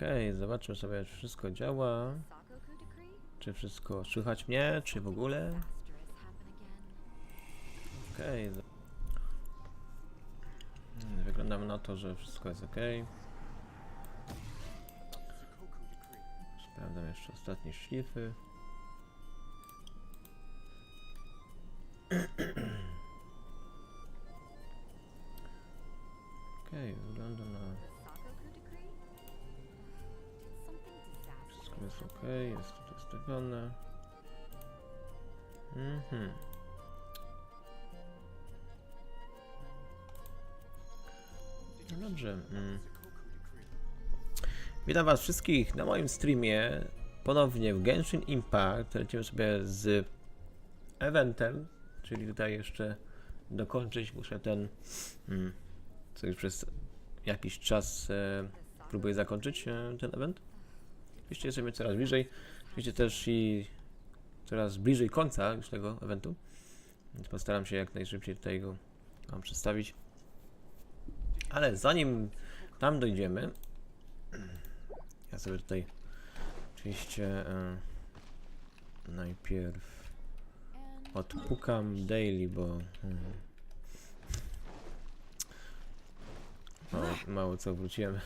Okej, zobaczmy sobie, czy wszystko działa. Czy wszystko słychać mnie, czy w ogóle? Okej. Wyglądamy na to, że wszystko jest ok. Sprawdzam jeszcze ostatnie szlify. Okej, wygląda na... Wszystko jest ok, jest to ustawione. No dobrze. Witam was wszystkich na moim streamie. Ponownie w Genshin Impact. Lecimy sobie z eventem, czyli tutaj jeszcze dokończyć muszę ten, co już przez jakiś czas próbuję zakończyć ten event. Oczywiście jesteśmy coraz bliżej, oczywiście też i coraz bliżej końca już tego eventu, więc postaram się jak najszybciej tutaj go wam przedstawić. Ale zanim tam dojdziemy, ja sobie tutaj oczywiście najpierw odpukam daily, bo mało co wróciłem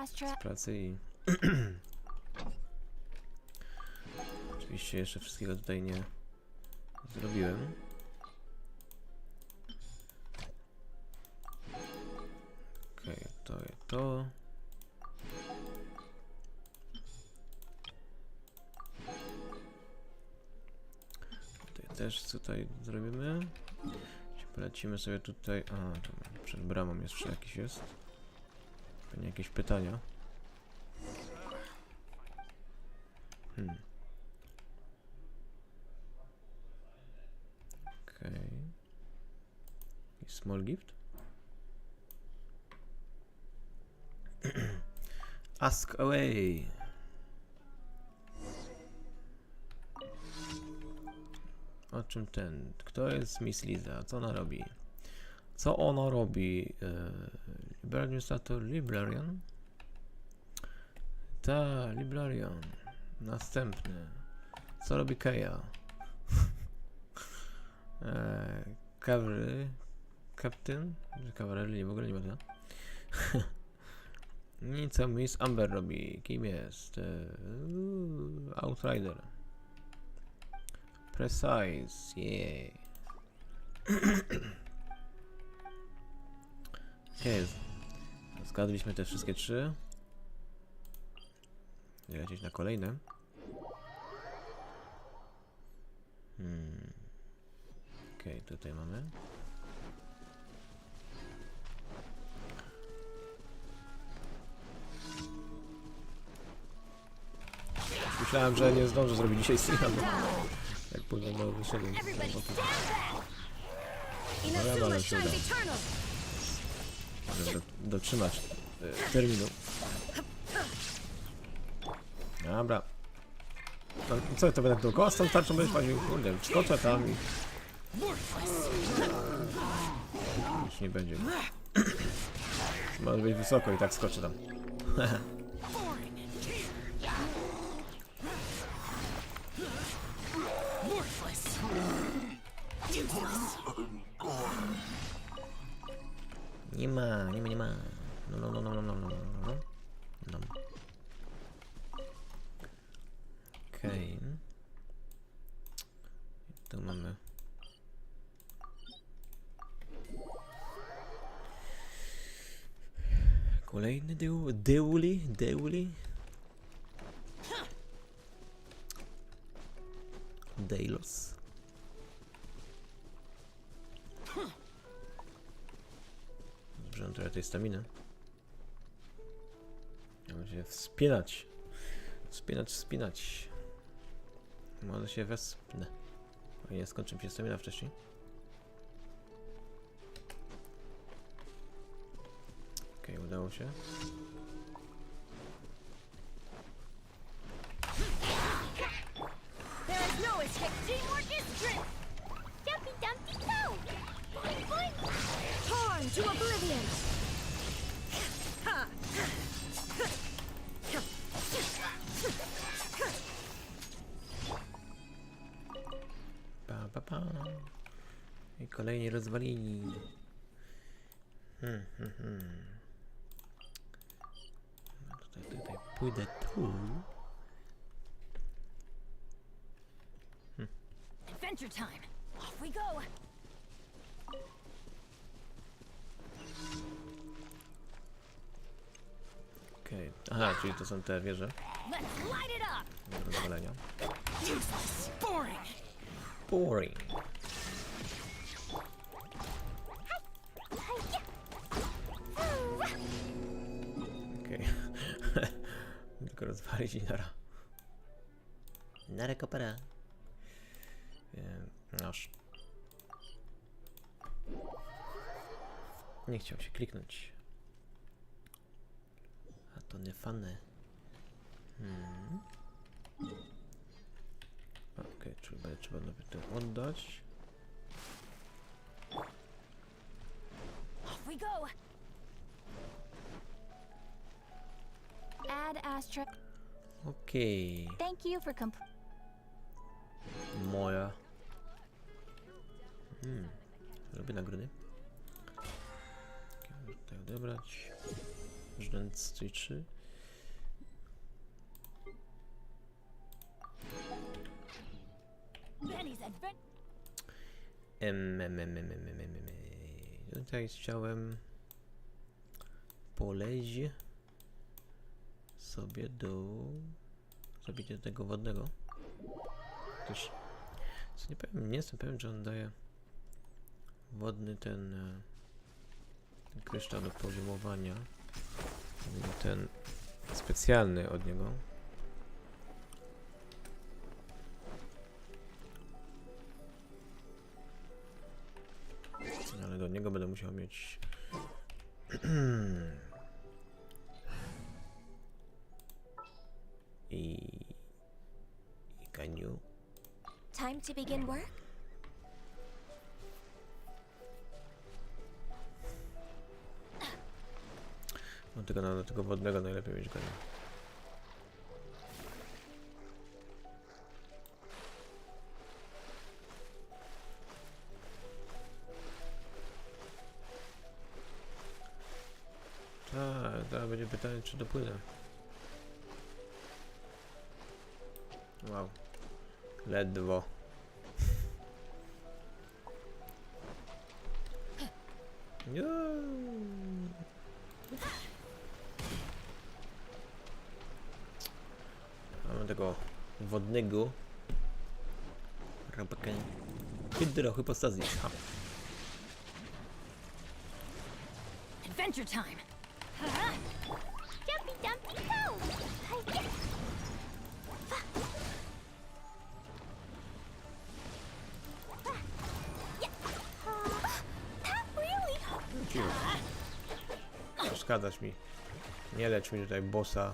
z pracy i oczywiście jeszcze wszystkiego tutaj nie zrobiłem. Okej, to jest to. Tutaj też tutaj zrobimy. Polecimy sobie tutaj. A, to przed bramą jeszcze jakiś jest. Pewnie jakieś pytania. Okej. Small gift. Ask away. O czym ten? Kto jest Miss Liza? Co ona robi? Co ona robi? Administrator Librarian? Ta, Librarian. Następny. Co robi Keja? Captain? Kawarerii w ogóle nie ma. I co Miss Amber robi? Kim jest? Outrider. Precise, yeah. Okej, zgadliśmy te wszystkie trzy. Lecieć na kolejne. Okej, tutaj mamy. Myślałem, że nie zdążę zrobić dzisiaj streama, bo jak później mało wyszedłem. No ale się uda. Żeby dotrzymać terminu. Dobra. No, co to będę dookoła z tą tarczą będziesz płacił? Kurde, skoczę tam i... Już nie będzie. Może być wysoko i tak skoczę tam. Nie ma. No. Okej. Tu mamy. Kolejny deuli. Deilos. Dobrze, mam trochę tej staminy. Ja muszę się wspinać. Wspinać. Może się wespnę. O nie, skończy mi się stamina wcześniej. Okej, udało się. To oblivion! Ha! Pa, pa. I kolejni rozwalini. No tutaj pójdę tu. Adventure time. Off we go. Okej. Aha, czyli to są te wieże Let's light it up. do rozwalenia. Useless. Boring. Boring. Okej. Tylko rozwalić i nara. Nara kopara. Aż. Nie chciał się kliknąć. A to nie fane. Okej, trzeba nawet to oddać. Off we go. Add astra. Okej. Thank you for Moja. Lubię nagrody. Tutaj odebrać. Żręc 3. Tutaj chciałem poleć sobie do zabicia tego wodnego. Też nie jestem pewien, czy on daje wodny ten kryształ do poziomowania. Ten specjalny od niego. Ale do niego będę musiał mieć i kaniu. Time to begin work. No tylko do tego wodnego najlepiej mieć kaniu. Tak, teraz będzie pytanie, czy dopłynę. Wow. Ledwo. Nie. Mamy tego wodnego rabakę. Hydrohypostazji. Adventure time. Jumpy dumpy go. Przeszkadzasz mi. Nie lecz mi tutaj bossa.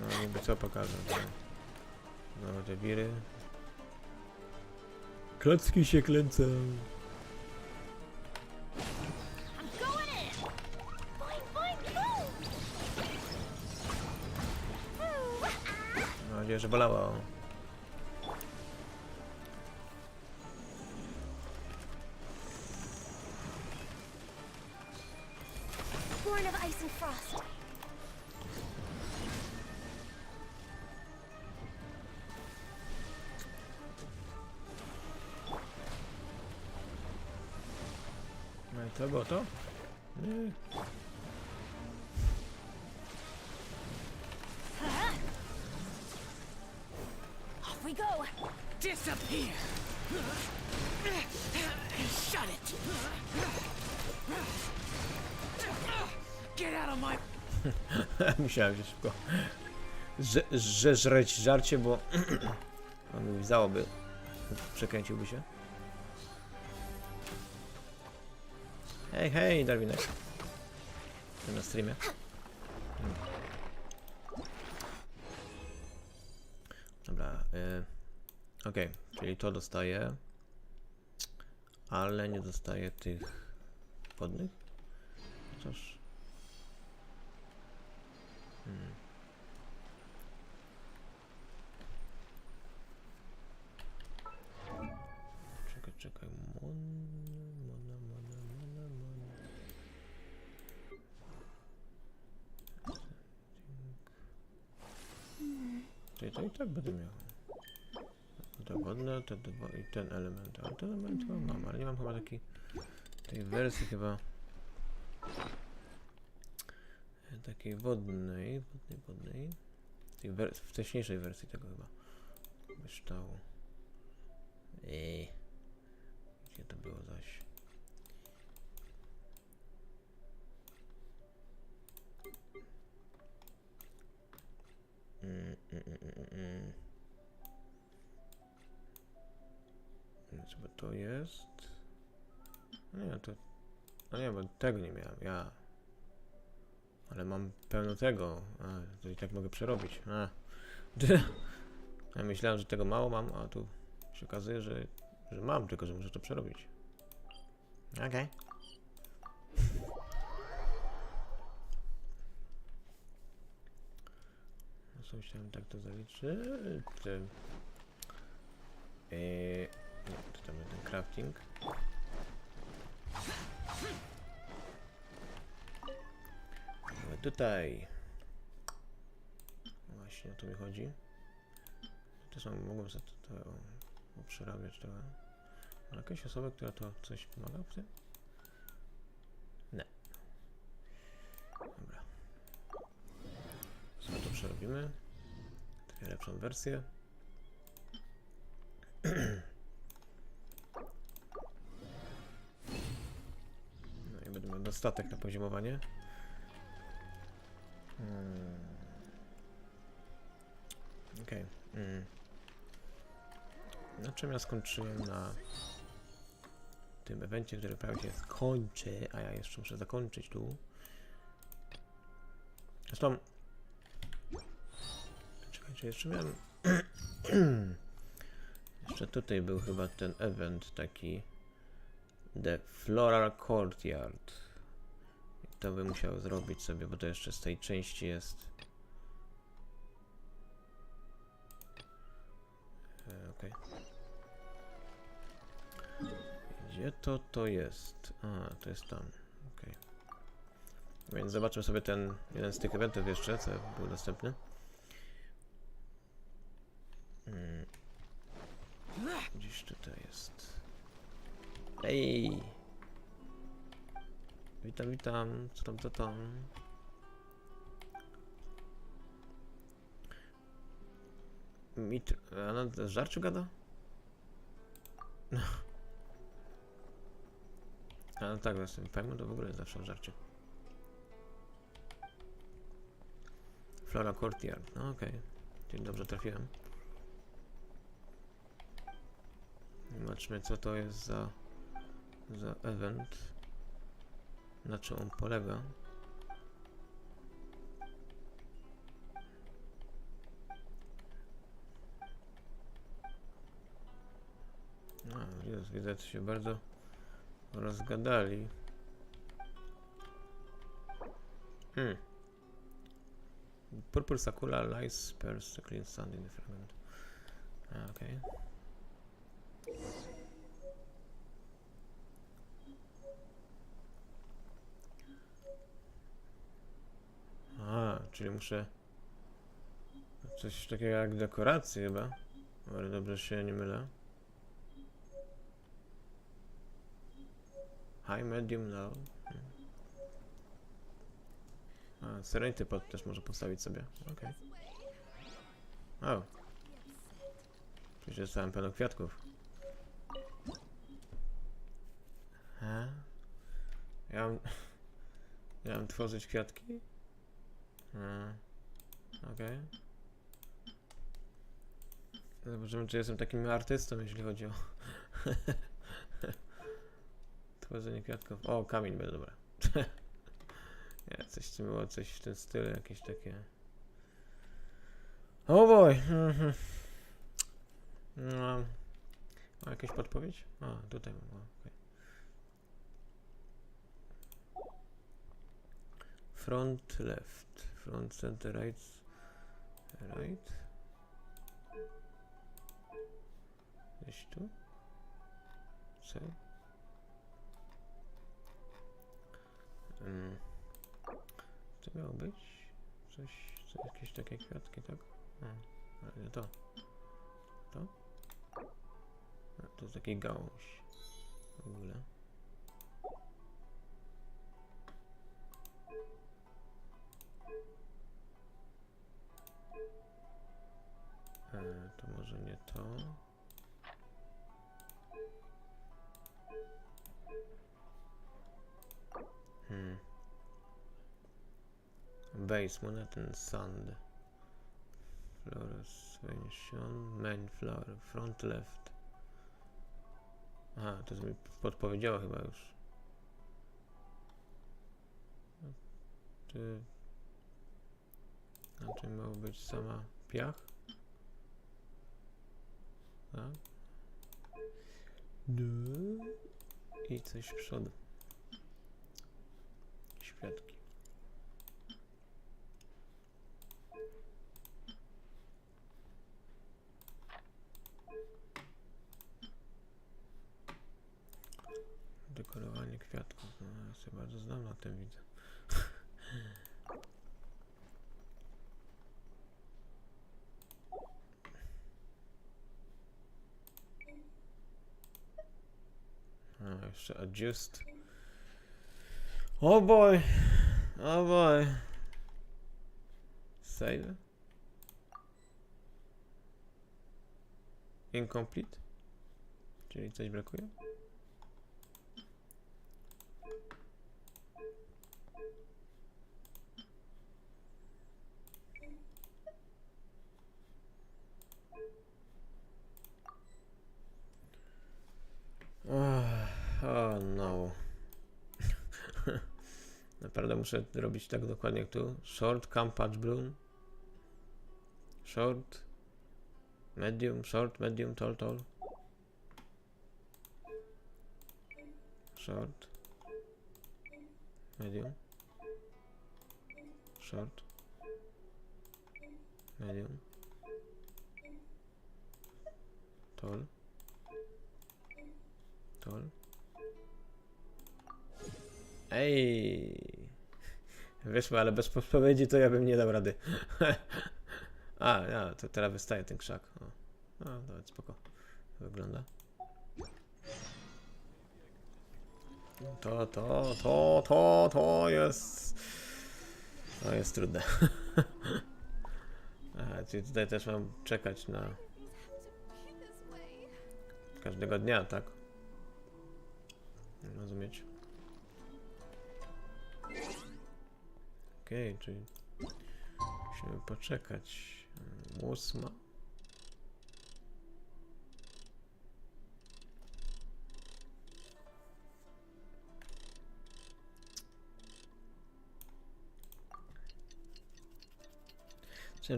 No niby co pokażę. No te wiry. Klocki się kręcą. Mam nadzieję, że bolało. Born of ice and frost. No i to było to? Nie. Off we go. Disappear! Shut it! Get out of my... Musiałem się szybko żreć żarcie, bo on mi wzałoby. Przekręciłby się. Hej, hej, Darwinek. Na streamie. Dobra, okej, czyli to dostaję, ale nie dostaję tych wodnych. Chociaż... Czyli to i tak będę miał. To wodne, to i ten element. Ale ten element mam, ale nie mam chyba tej wersji chyba. Takiej wodnej. Tej wcześniejszej wersji tego chyba. Wyształo. Gdzie to było zaś? Chyba to jest. Nie, to. No nie, bo tego nie miałem. Ja. Ale mam pełno tego. To i tak mogę przerobić. Ja myślałem, że tego mało mam, a tu się okazuje, że mam, tylko że muszę to przerobić. Okej. Co chciałem tak to zaliczyć? Nie, to tam jest ten crafting. Ale tutaj. Właśnie o to mi chodzi. To są, mogłem sobie to przerabiać trochę. Ale jakaś osoba, która to coś pomaga w tym? Nie. Dobra. Sobie to przerobimy. Trochę lepszą wersję. No i będę miał dostatek na poziomowanie. Okej. Na czym ja skończyłem na tym evencie, który prawie się skończy, a ja jeszcze muszę zakończyć tu. Zresztą... Czekajcie, jeszcze miałem... Jeszcze tutaj był chyba ten event taki... The Floral Courtyard. I to bym musiał zrobić sobie, bo to jeszcze z tej części jest... Okej. Gdzie to jest? A, to jest tam. Okej. Więc zobaczmy sobie ten jeden z tych eventów jeszcze, co był dostępny. Gdzieś tutaj jest. Ej! Witam, witam. Co tam? A na żarciu gada? No. A no tak, jestem pewny, to w ogóle jest zawsze o żarciu. Flora Courtyard, no okej. Czyli dobrze trafiłem. Zobaczmy, co to jest za event. Na czym on polega. No, widzę, że się bardzo rozgadali. Purple Sakura lies spares a clean sand in the fragment. Okej. Czyli muszę coś takiego jak dekoracje chyba. Ale dobrze się nie mylę. High, medium, low. Serenity pod też może postawić sobie. Okej. O. Przecież dostałem pełno kwiatków. Ja mam tworzyć kwiatki? Okej. Zobaczymy, czy jestem takim artystą, jeśli chodzi o tworzenie kwiatków. O, kamień będzie dobra. Nie, coś w tym było, coś w tym stylu, jakieś takie. O boj! No. Ma jakieś podpowiedź? A, tutaj mam. Okay. Front left, front center right, right. Gdzieś tu? Co? To miało być? Coś, jakieś takie kwiatki, tak? Ale nie to. To? A, to jest taki gałąź. W ogóle. To może nie to. Base, monet and sand. Flores, vention, main flower, front left. Aha, to mi podpowiedziało chyba już. Czy... Znaczy miało być sama piach? Tak. No. I coś w przodu. Światki. Dekorowanie kwiatków. No, ja się bardzo znam na tym, widzę. A, jeszcze adjust. Oh boy! Oh boy! Save. Incomplete. Czyli coś brakuje? Oh no. Naprawdę muszę robić tak dokładnie jak tu. Short, cam, patch, bloom. Short, medium, tall. Short, medium, short, medium, tall. Ej! Wyszło, ale bez podpowiedzi to ja bym nie dał rady. A, to teraz wystaje ten krzak. O, nawet spoko. Wygląda. To jest... To jest trudne. Aha, czyli tutaj też mam czekać na... Każdego dnia, tak? Rozumieć. Okej, czyli musimy poczekać. 8.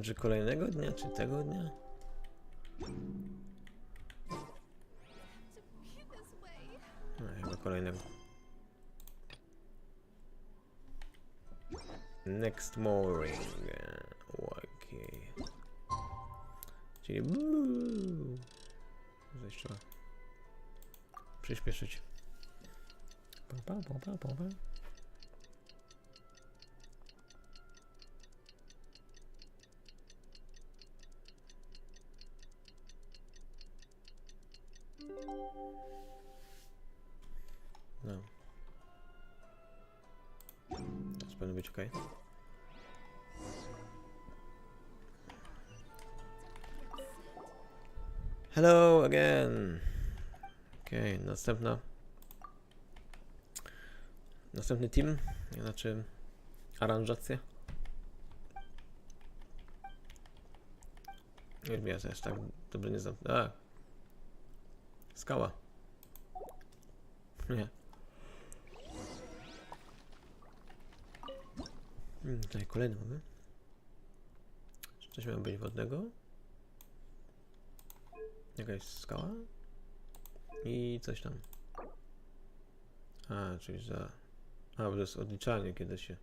Czy kolejnego dnia, czy tego dnia? No, chyba kolejnego. Next morning. Okej. Czyli trzeba przyspieszyć. No. To powinno być ok. Hello again. Okej, następny team, znaczy aranżacja. Nie wiem, ja też tak dobrze nie znam. A! Skała. Nie. Tutaj kolejny mamy. Czy coś miało być wodnego? Jakaś skała? I coś tam. A, czyli za... A, bo to jest odliczanie, kiedy się...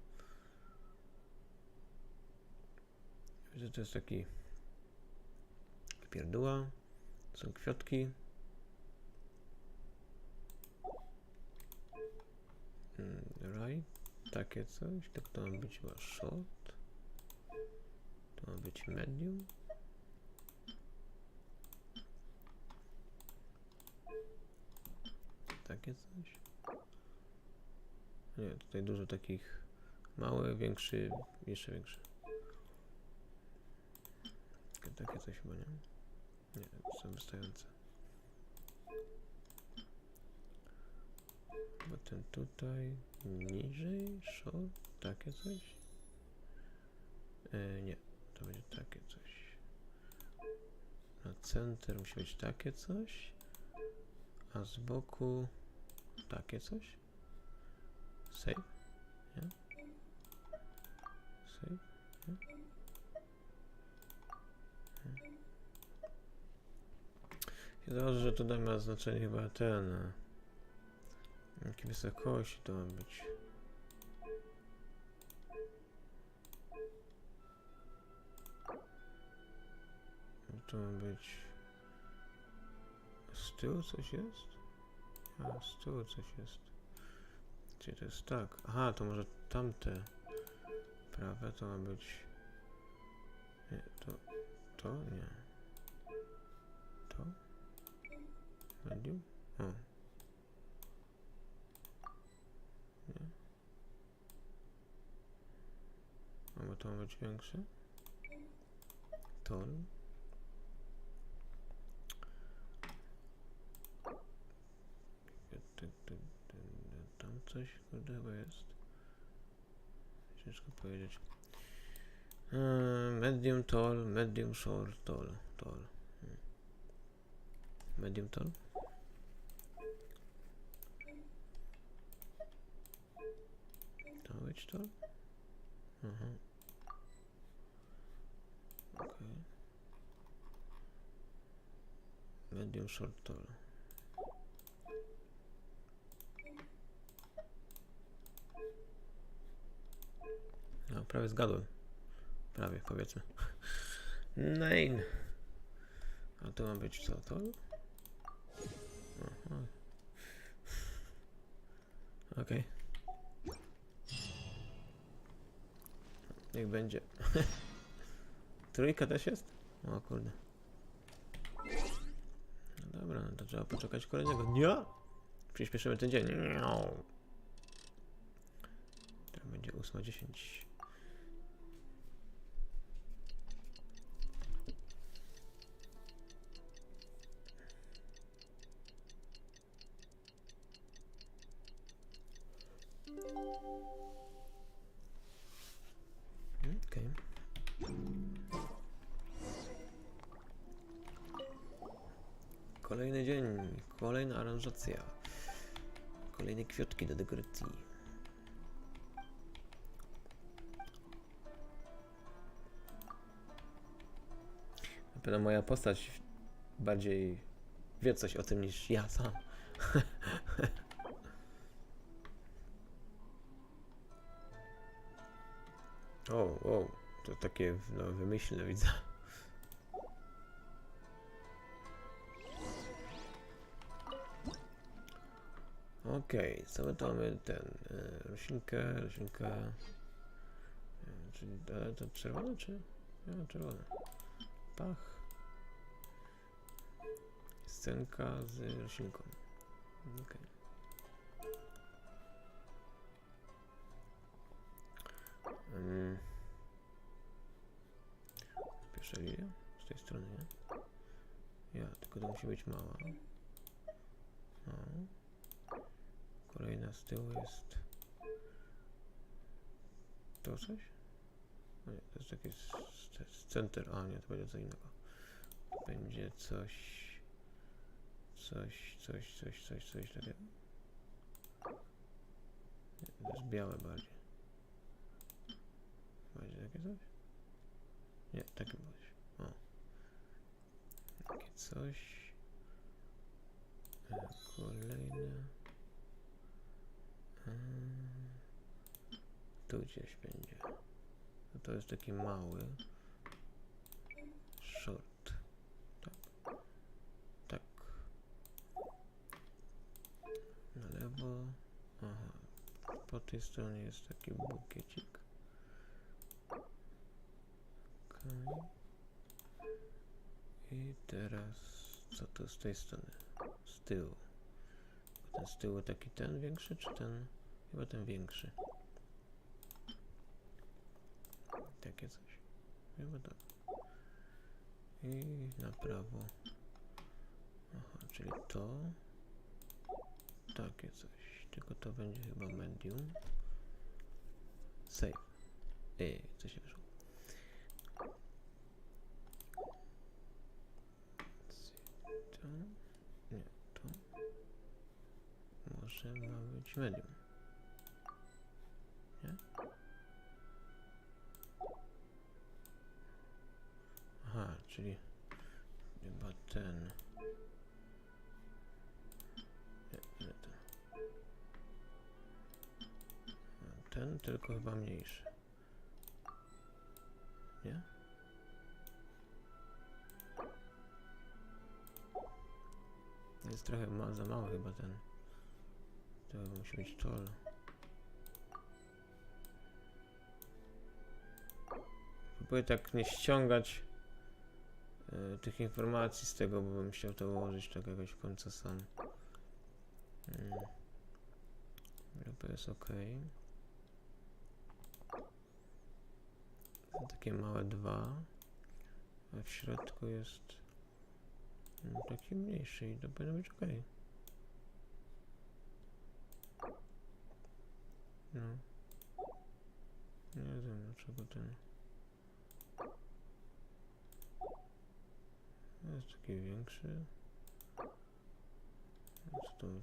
Widzę, to jest taki pierdóła. Są kwiatki. Right. Takie coś. Tak to ma być chyba short. To ma być medium. takie coś. Nie, tutaj dużo takich mały, większy, jeszcze większy. Takie coś chyba, nie? Nie, są wystające. Potem tutaj niżej, short, takie coś. Nie, to będzie takie coś. Na center musi być takie coś, a z boku takie coś. Save? Nie? Save? Nie? I założę, że tutaj ma znaczenie chyba ten. Jakie wysokości to ma być? To ma być... Z tyłu coś jest? A, z tyłu coś jest. Czyli to jest tak. Aha, to może tamte prawe to ma być... Nie, to nie. To? Medium? O. Nie. A bo to ma być większe? To. Tam coś kurde chyba jest. Ciężko powiedzieć. Medium tall, medium short, tall. Medium tall. To ma być tall? Aha. Okay. Medium short tall. No, prawie zgadłem. Prawie, powiedzmy. Nine. A to ma być co? To? Aha. Okej. Niech będzie. Trójka też jest? O kurde. No dobra, no to trzeba poczekać kolejnego dnia. Przyspieszymy ten dzień. To będzie 8:10. Okej. Kolejny dzień, kolejna aranżacja, kolejne kwiatki do dekoracji. Na pewno moja postać bardziej wie coś o tym niż ja sam. O, to takie no, wymyślne widzę. Okej, co my to mamy ten roślinkę, czyli to czerwone czy? Ja, czerwone. Pach. Scenka z roślinką. Okej. Pierwsza linia z tej strony, nie? Ja, tylko to musi być mała. No. Kolejna z tyłu jest... To coś? No nie, to jest taki center. A nie, to będzie co innego. Będzie coś takiego. Nie, to jest białe bardziej. Będzie takie coś? Nie, takie coś. O. Takie coś. Kolejne. Tu gdzieś będzie. No to jest taki mały. Short. Tak. Tak. Na lewo. Aha. Po tej stronie jest taki bukiecik. Okay. I teraz co to z tej strony? Z tyłu. Ten z tyłu taki ten większy, czy ten? Chyba ten większy. Takie coś. Chyba tak. I na prawo. Aha, czyli to. Takie coś. Tylko to będzie chyba medium. Save. Co się wyszło? To. Nie, to. Może ma być medium. Nie? Aha, czyli chyba ten. Nie ten. Ten tylko chyba mniejszy. Nie? Jest trochę za mały chyba ten. To musi być tall. Próbuję tak nie ściągać tych informacji z tego, bo bym chciał to ułożyć tak jakoś w końcu sam. To jest ok. Są takie małe dwa, a w środku jest taki mniejszy i to powinno być ok. No. Nie wiem dlaczego ten jest taki większy.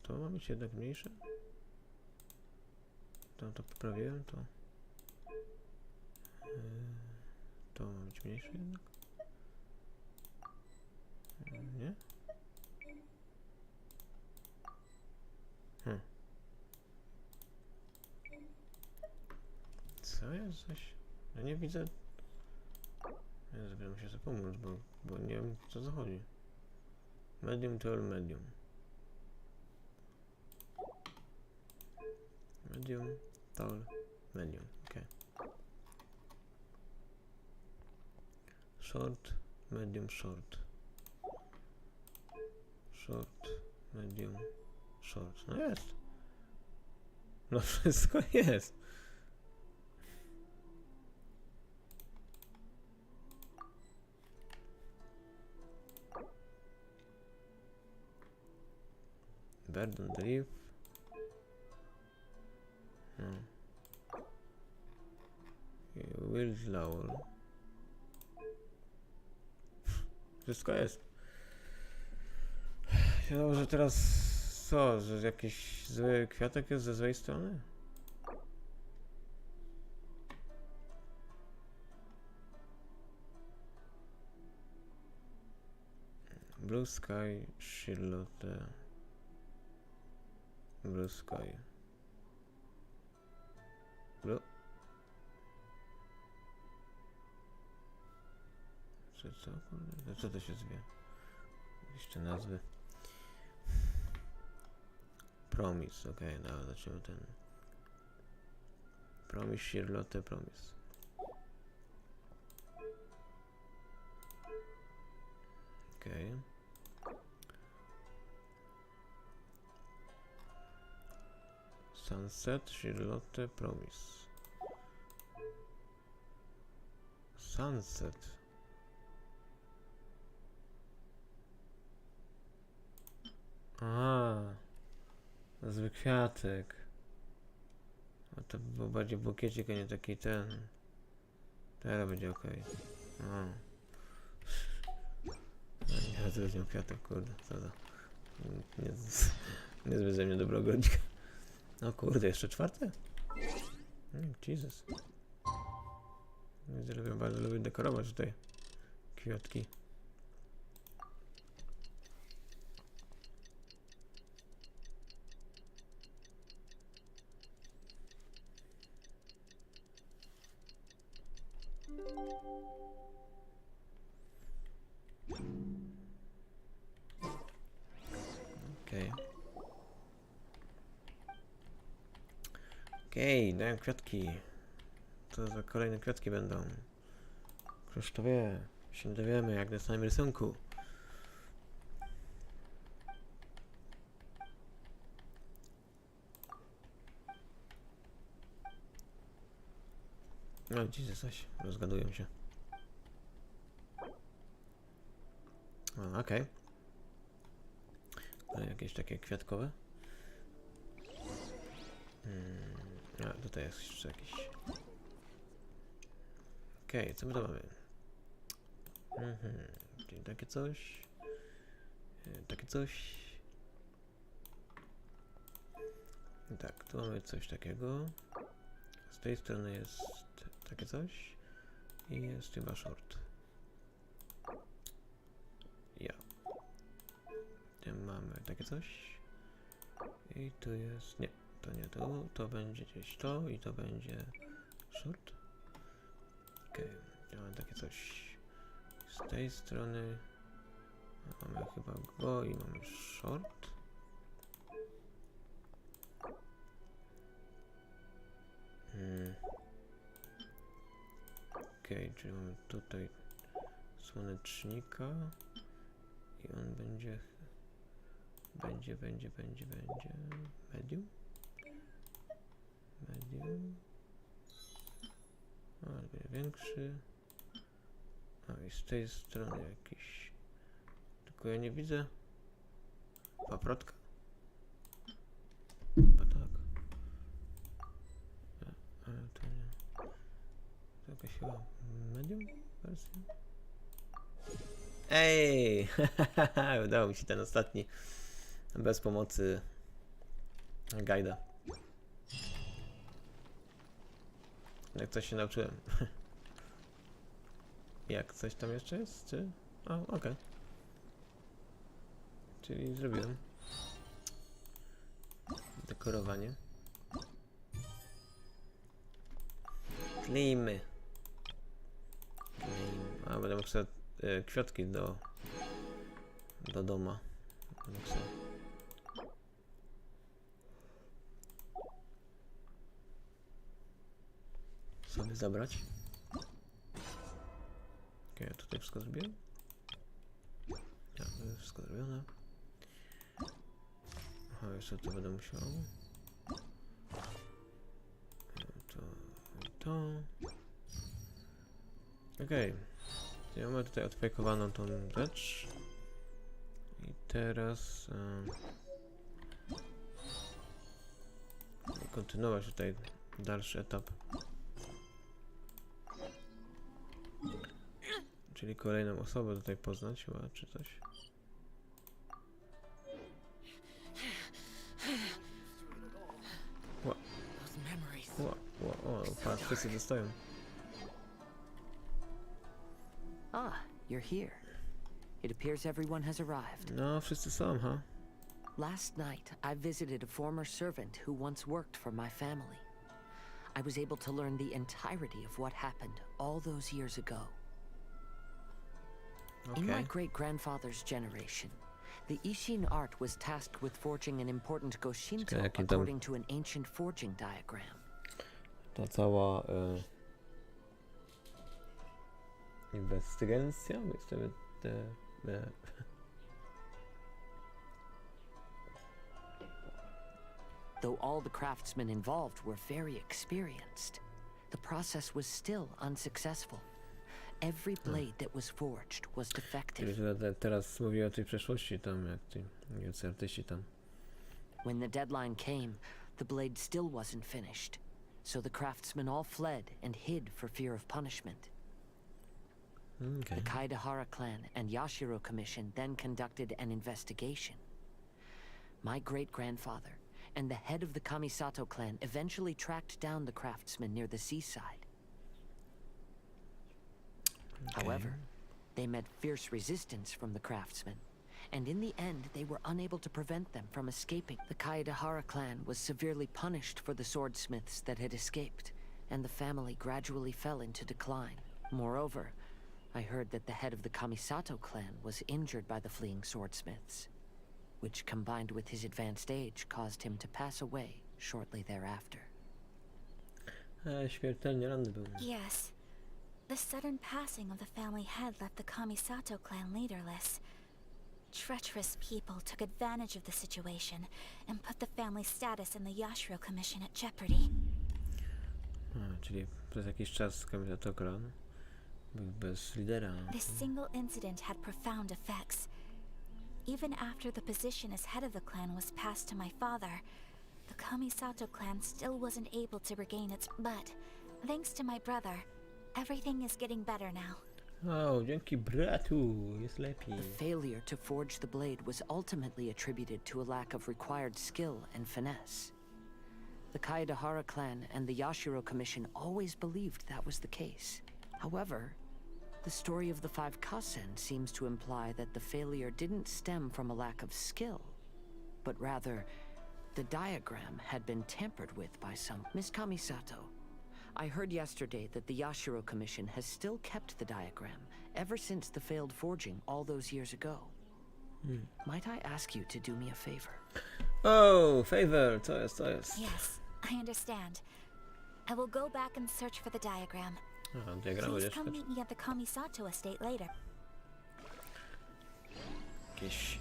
To ma być jednak mniejsze? To poprawiłem to. To ma być mniejsze jednak? Nie? Co jest coś? Ja nie widzę. Ja sobie muszę sobie pomóc, bo nie wiem co zachodzi. Medium to all medium. Medium, tall, medium, ok. Short, medium, short. Short, medium, short. No jest. No wszystko jest. Bird on the leaf. Wildflower. Wszystko jest. Ja że teraz co, że jakiś zły kwiatek jest ze złej strony? Blue sky, Charlotte. Blue sky. Blue. Co? Kurde? Co to się zwie? Jeszcze nazwy. Promise, okej, no, zaczniemy ten. Promise, Charlotte, Promise. Okej. Sunset, Charlotte, Promise. Sunset. Zły kwiatek. A to był bardziej bukiecik, a nie taki ten. Teraz będzie ok. Ja zrobię kwiatek, kurde, co za. Niezbyt ze mnie dobra ogrodnika. No kurde, jeszcze czwarte? Jesus. Bardzo lubię dekorować tutaj kwiatki. Okej, daję kwiatki. Co za kolejne kwiatki będą? Ktoś to wie. Się dowiemy jak na samym rysunku. No widzicie coś, rozgadują się. Okej. Jakieś takie kwiatkowe. A tutaj jest jeszcze jakiś. Okej, co my tu mamy? Czyli takie coś. Takie coś. Tak, tu mamy coś takiego. Z tej strony jest takie coś. I jest chyba short. Ja. Tu mamy takie coś. I tu jest. Nie, to nie to. To będzie gdzieś to i to będzie short. Okej, mamy takie coś. Z tej strony mamy chyba go i mamy short. Okej, czyli mamy tutaj słonecznika i on będzie medium. Ale będzie większy. A i z tej strony jakiś, tylko ja nie widzę paprotka. Chyba tak. Ale to nie. To jakaś chyba medium wersja. Ej! Udało mi się ten ostatni bez pomocy guida. Jak coś się nauczyłem. Jak coś tam jeszcze jest? Czy? O, okej. Czyli zrobiłem. Dekorowanie. Klejmy. A, będę mógł sobie kwiatki do doma. Sobie zabrać. Okej, ja tutaj wszystko zrobiłem. Ja, to jest wszystko zrobione. Aha, jeszcze to będę musiał. To. Okej. Ja mamy tutaj odfejkowaną tą rzecz. I teraz kontynuować tutaj dalszy etap. Czyli kolejną osobę tutaj poznać chyba, czy coś. Patrz, wszyscy dostają. Ah, you're here. It appears everyone has arrived. No, wszyscy są, ha? Last night, I visited a former servant who once worked for my family. I was able to learn the entirety of what happened all those years ago. In my great-grandfather's generation, the Ishin art was tasked with forging an important Goshinto according to an ancient forging diagram. Ta cała inwestygencja, Though all the craftsmen involved were very experienced, the process was still unsuccessful. Every blade that was forged was defective. Teraz mówię o tej przeszłości tam, jak ci wielcy artyści tam. When the deadline came, the blade still wasn't finished, so the craftsmen all fled and hid for fear of punishment. The Kaidahara clan and Yashiro Commission then conducted an investigation. My great-grandfather and the head of the Kamisato clan eventually tracked down the craftsmen near the seaside. However, they met fierce resistance from the craftsmen, and in the end they were unable to prevent them from escaping. The Kaidahara clan was severely punished for the swordsmiths that had escaped, and the family gradually fell into decline. Moreover, I heard that the head of the Kamisato clan was injured by the fleeing swordsmiths, which combined with his advanced age caused him to pass away shortly thereafter. Śmiertelnie ranny był. Yes. The sudden passing of the family head left the Kamisato clan leaderless. Treacherous people took advantage of the situation and put the family's status in the Yashiro Commission at jeopardy. Czyli Przez jakiś czas Kamilatokran był bez lidera. This single incident had profound effects. Even after the position as head of the clan was passed to my father, the Kamisato clan still wasn't able to regain its... But, thanks to my brother, everything is getting better now. O, dzięki bratu, jest lepiej. The failure to forge the blade was ultimately attributed to a lack of required skill and finesse. The Kaedahara clan and the Yashiro Commission always believed that was the case. However, the story of the five Kasen seems to imply that the failure didn't stem from a lack of skill, but rather, the diagram had been tampered with by some... Miss Kamisato, I heard yesterday that the Yashiro Commission has still kept the diagram ever since the failed forging all those years ago. Might I ask you to do me a favor? O, favor, co jest? Yes, I understand. I will go back and search for the diagram. A, diagram Please będziesz come szukać? meet me at the Kamisato estate later.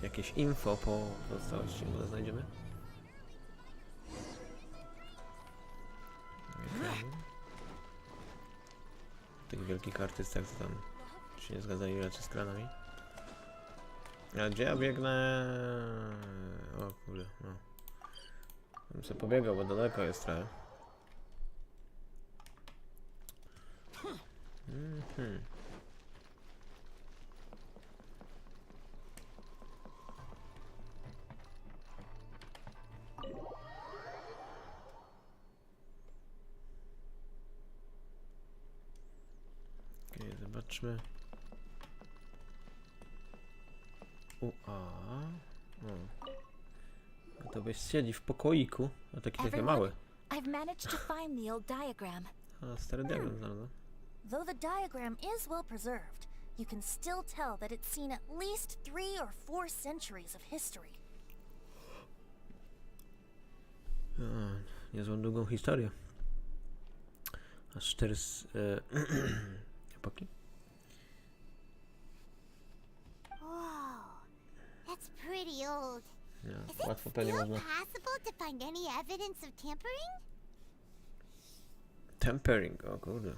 Jakieś info po całości może znajdziemy? Okay. W tych wielkich artystach co tam się nie zgadzali raczej z kranami. A gdzie ja biegnę? O kurde, no. Bym sobie pobiegał, bo daleko jest trochę. Okej, zobaczmy. To byś siedzi w pokoiku, a taki trochę mały. I've managed to find the old diagram. A, stary diagram znalazłem. Though the diagram is well preserved, you can still tell that it's seen at least 3 or 4 centuries of history. Niezłą długą historię. Aż 4 epoki. Whoa, that's pretty old. Is Nie, it łatwo pewnie still można. possible to find any evidence of tampering? Tempering, o kurde.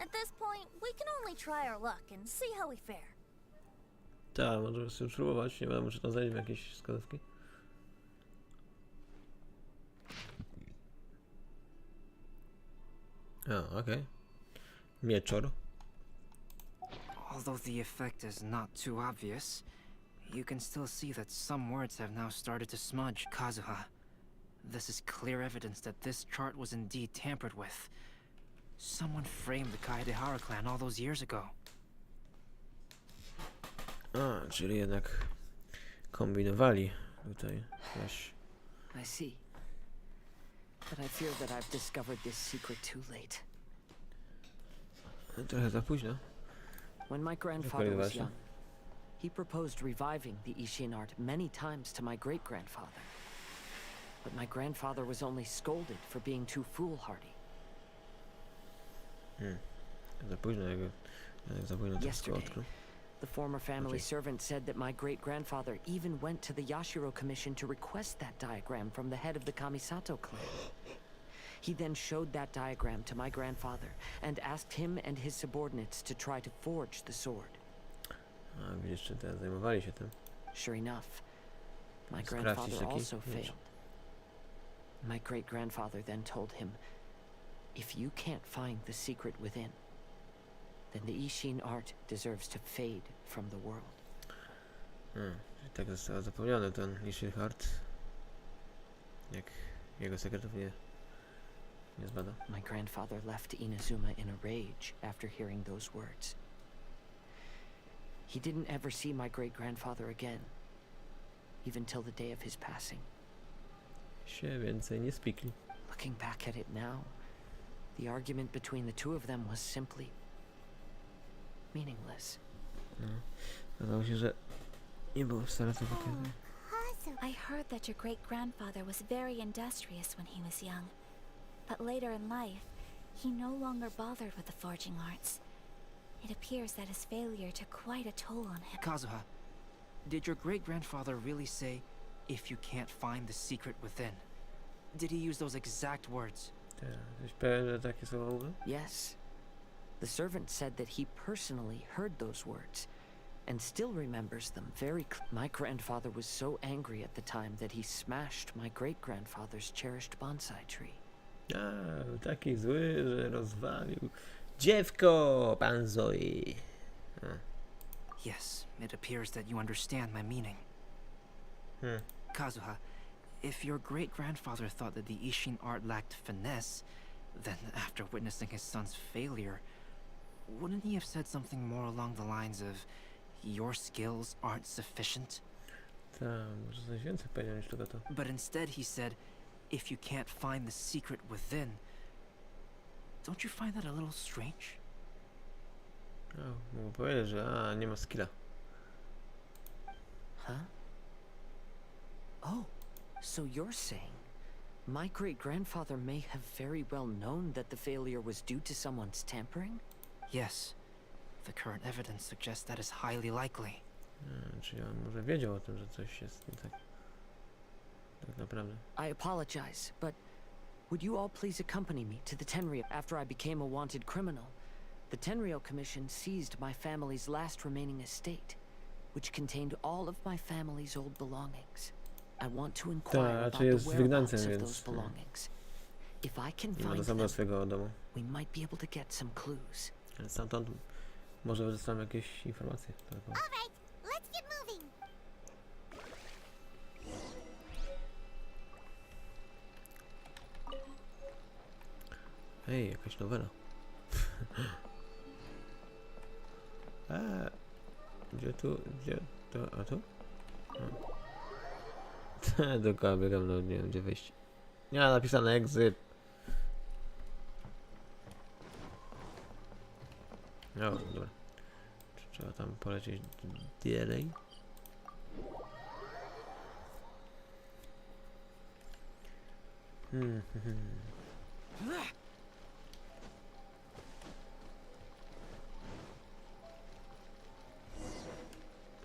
At this point, we can only try our luck and see how we fare. Tak, możemy sobie spróbować. Nie wiem, czy tam znajdziemy jakieś wskazówki. A, okej. Mieczor. Although the effect is not too obvious, you can still see that some words have now started to smudge. Kazuha, this is clear evidence that this chart was indeed tampered with. Someone framed the Kaedahara clan all those years ago. A, czyli jednak kombinowali tutaj coś. I see. But I fear that I've discovered this secret too late. Trochę za późno. When my grandfather was young, he proposed reviving the Ishin art many times to my great-grandfather. But my grandfather was only scolded for being too foolhardy. Za późno, za późno to wszystko Yesterday, odkrył. the former family servant said that my great-grandfather even went to the Yashiro Commission to request that diagram from the head of the Kamisato clan. He then showed that diagram to my grandfather and asked him and his subordinates to try to forge the sword. A, widzisz, czy teraz zajmowali się tym. Sure enough, my Sprawdź grandfather taki also miecz. failed. My great-grandfather then told him, if you can't find the secret within, then the Ishin art deserves to fade from the world. Czyli tak został zapomniany ten Ishin Heart. Jak jego sekretów nie zbada. My grandfather left Inazuma in a rage after hearing those words. He didn't ever see my great-grandfather again, even till the day of his passing. Się więcej nie spikli. Looking back at it now, the argument between the two of them was simply meaningless. Okazało się, że nie było wcale to pokazane. I heard that your great-grandfather was very industrious when he was young. But later in life, he no longer bothered with the forging arts. It appears that his failure took quite a toll on him. Kazuha, did your great-grandfather really say, if you can't find the secret within? Did he use those exact words? Jesteś pewien, że takie słowa mówią? Yes. The servant said that he personally heard those words and still remembers them My grandfather was so angry at the time that he smashed my great-grandfather's cherished bonsai tree. A, był taki zły, że rozwalił dziewko bonsai. Yes, it appears that you understand my meaning. Kazuha, if your great-grandfather thought that the Ishin art lacked finesse, then after witnessing his son's failure, wouldn't he have said something more along the lines of, your skills aren't sufficient? Tak, może coś więcej powiedział niż tylko to. But instead he said, if you can't find the secret within, don't you find that a little strange? Mógł powiedzieć, że nie ma skilla. Huh? Oh, so you're saying my great-grandfather may have very well known that the failure was due to someone's tampering? Yes. The current evidence suggests that is highly likely. Czyli on może wiedział o tym, że coś jest nie tak. Tak naprawdę. I apologize, but would you all please accompany me to the Tenryou? After I became a wanted criminal, the Tenryou Commission seized my family's last remaining estate, which contained all of my family's old belongings. I want to inquire about the whereabouts of those belongings. If I can find them, swojego domu. we might be able to get some clues. Stamtąd może wydostanę jakieś informacje. Alright, let's get moving. Ej, jakaś nowela. Gdzie to, a tu? Do koła biegam, no nie wiem gdzie wyjść. Nie ma napisane exit. No, dobra. Czy trzeba tam polecieć dalej?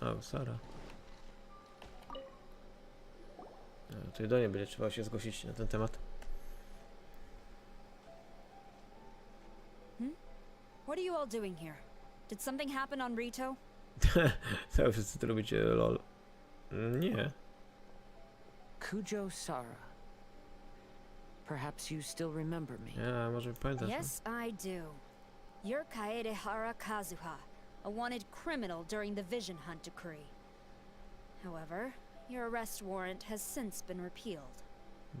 O, Sara. Tutaj do niej będzie trzeba się zgłosić na ten temat. What are you all doing here? Did something happen on Rito? Co wszyscy tu robicie, lol? Nie. Kujo Sara. Perhaps you still remember me. Ja, może pamiętasz. Yes, I do. You're Kaedehara Kazuha, a wanted criminal during the Vision Hunt decree. However, your arrest warrant has since been repealed.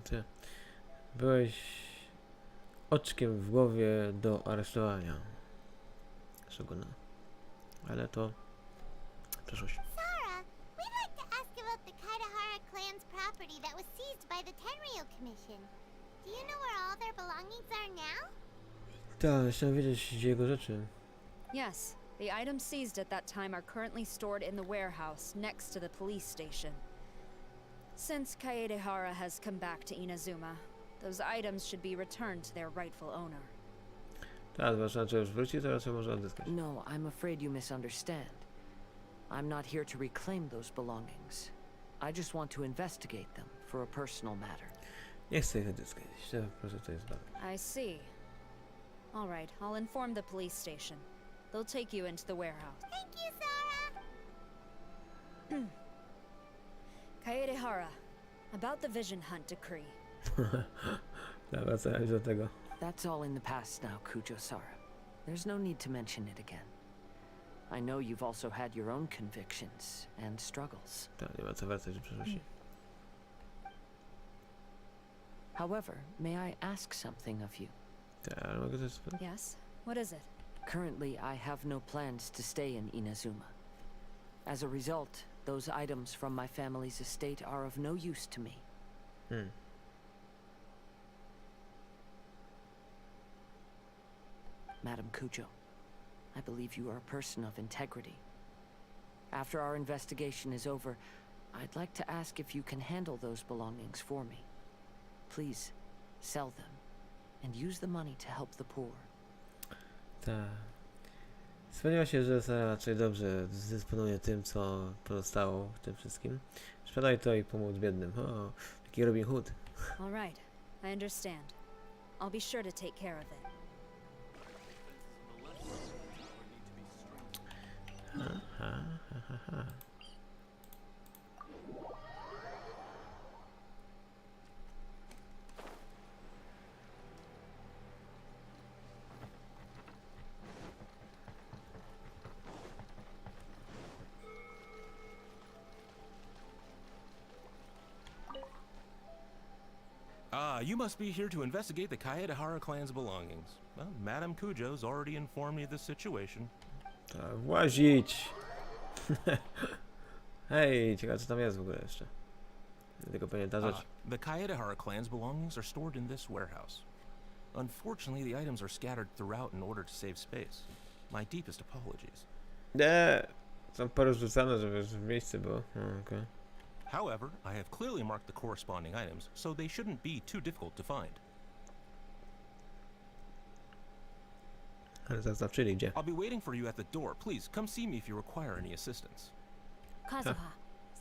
Ty byłeś oczkiem w głowie do aresztowania Shoguna. Ale to przeszłość. Sara, we'd like to ask about the Kaidahara clan's property that was seized by the Tenryou Commission. Do you know where all their belongings are now? Tak, chciałem wiedzieć gdzie jego rzeczy. Yes, the items seized at that time are currently stored in the warehouse next to the police station. Since Kaedehara has come back to Inazuma, those items should be returned to their rightful owner. Tak, zwłaszcza czy już wróci, to raczej może odzyskać. No, I'm afraid you misunderstand. I'm not here to reclaim those belongings. I just want to investigate them for a personal matter. Nie chcę ich odzyskać, chcę po prostu to jest badać. I see. All right, I'll inform the police station. They'll take you into the warehouse. Thank you, Sara. Kaedehara, about the Vision Hunt decree. Wracając do tego. That's all in the past now, Kujo Sara. There's no need to mention it again. I know you've also had your own convictions and struggles. Tak, nie ma co wracać do przeszłości. However, may I ask something of you? Tak, ale mogę coś spytać? Yes? What is it? Currently, I have no plans to stay in Inazuma. As a result, those items from my family's estate are of no use to me. Madam Kujo, I believe you are a person of integrity. After our investigation is over, I'd like to ask if you can handle those belongings for me. Please, sell them, and use the money to help the poor. Tak. Spodziewa się, że Sara raczej dobrze zdysponuje tym, co pozostało w tym wszystkim. Sprzedaj to i pomóc biednym. O, taki Robin Hood. All right, I understand. I'll be sure to take care of it. You must be here to investigate the Kaedehara clan's belongings. Well, Madame Kujo's already informed me of the situation. Tak, włazić! Hej, ciekawe co tam jest w ogóle jeszcze. Tylko pewnie ta rzecz. The Kaedehara clan's belongings are stored in this warehouse. Unfortunately, the items are scattered throughout in order to save space. My deepest apologies. Nie, są porozrzucane, żeby w miejsce było. Okej. However, I have clearly marked the corresponding items, so they shouldn't be too difficult to find. Ale zaznaczyli gdzie? I'll be waiting for you at the door. Please, come see me if you require any assistance. Kazuha,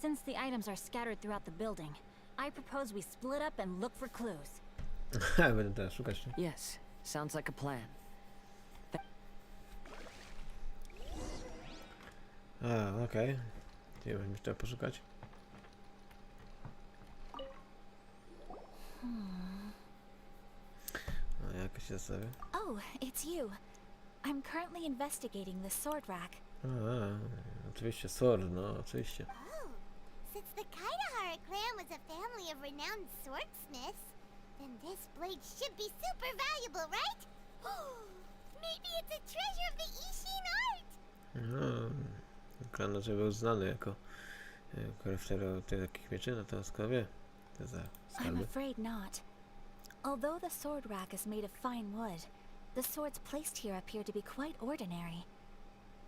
since the items are scattered throughout the building, I propose we split up and look for clues. Będę teraz szukać. Yes, sounds like a plan. Okej. Gdzie będziemy trzeba poszukać? No, jakoś się zastawię. Oh, it's you. I'm currently investigating the sword rack. Oczywiście sword, no oczywiście. Oh, since the Kaedehara clan was a family of renowned swordsmiths, then this blade should be super valuable, right? Maybe it's a treasure of the Ishin art! No, klan raczej był znany jako kolekcjoner takich mieczy, no to skoro wie, to za I'm skarby. afraid not. Although the sword rack is made of fine wood, the swords placed here appear to be quite ordinary.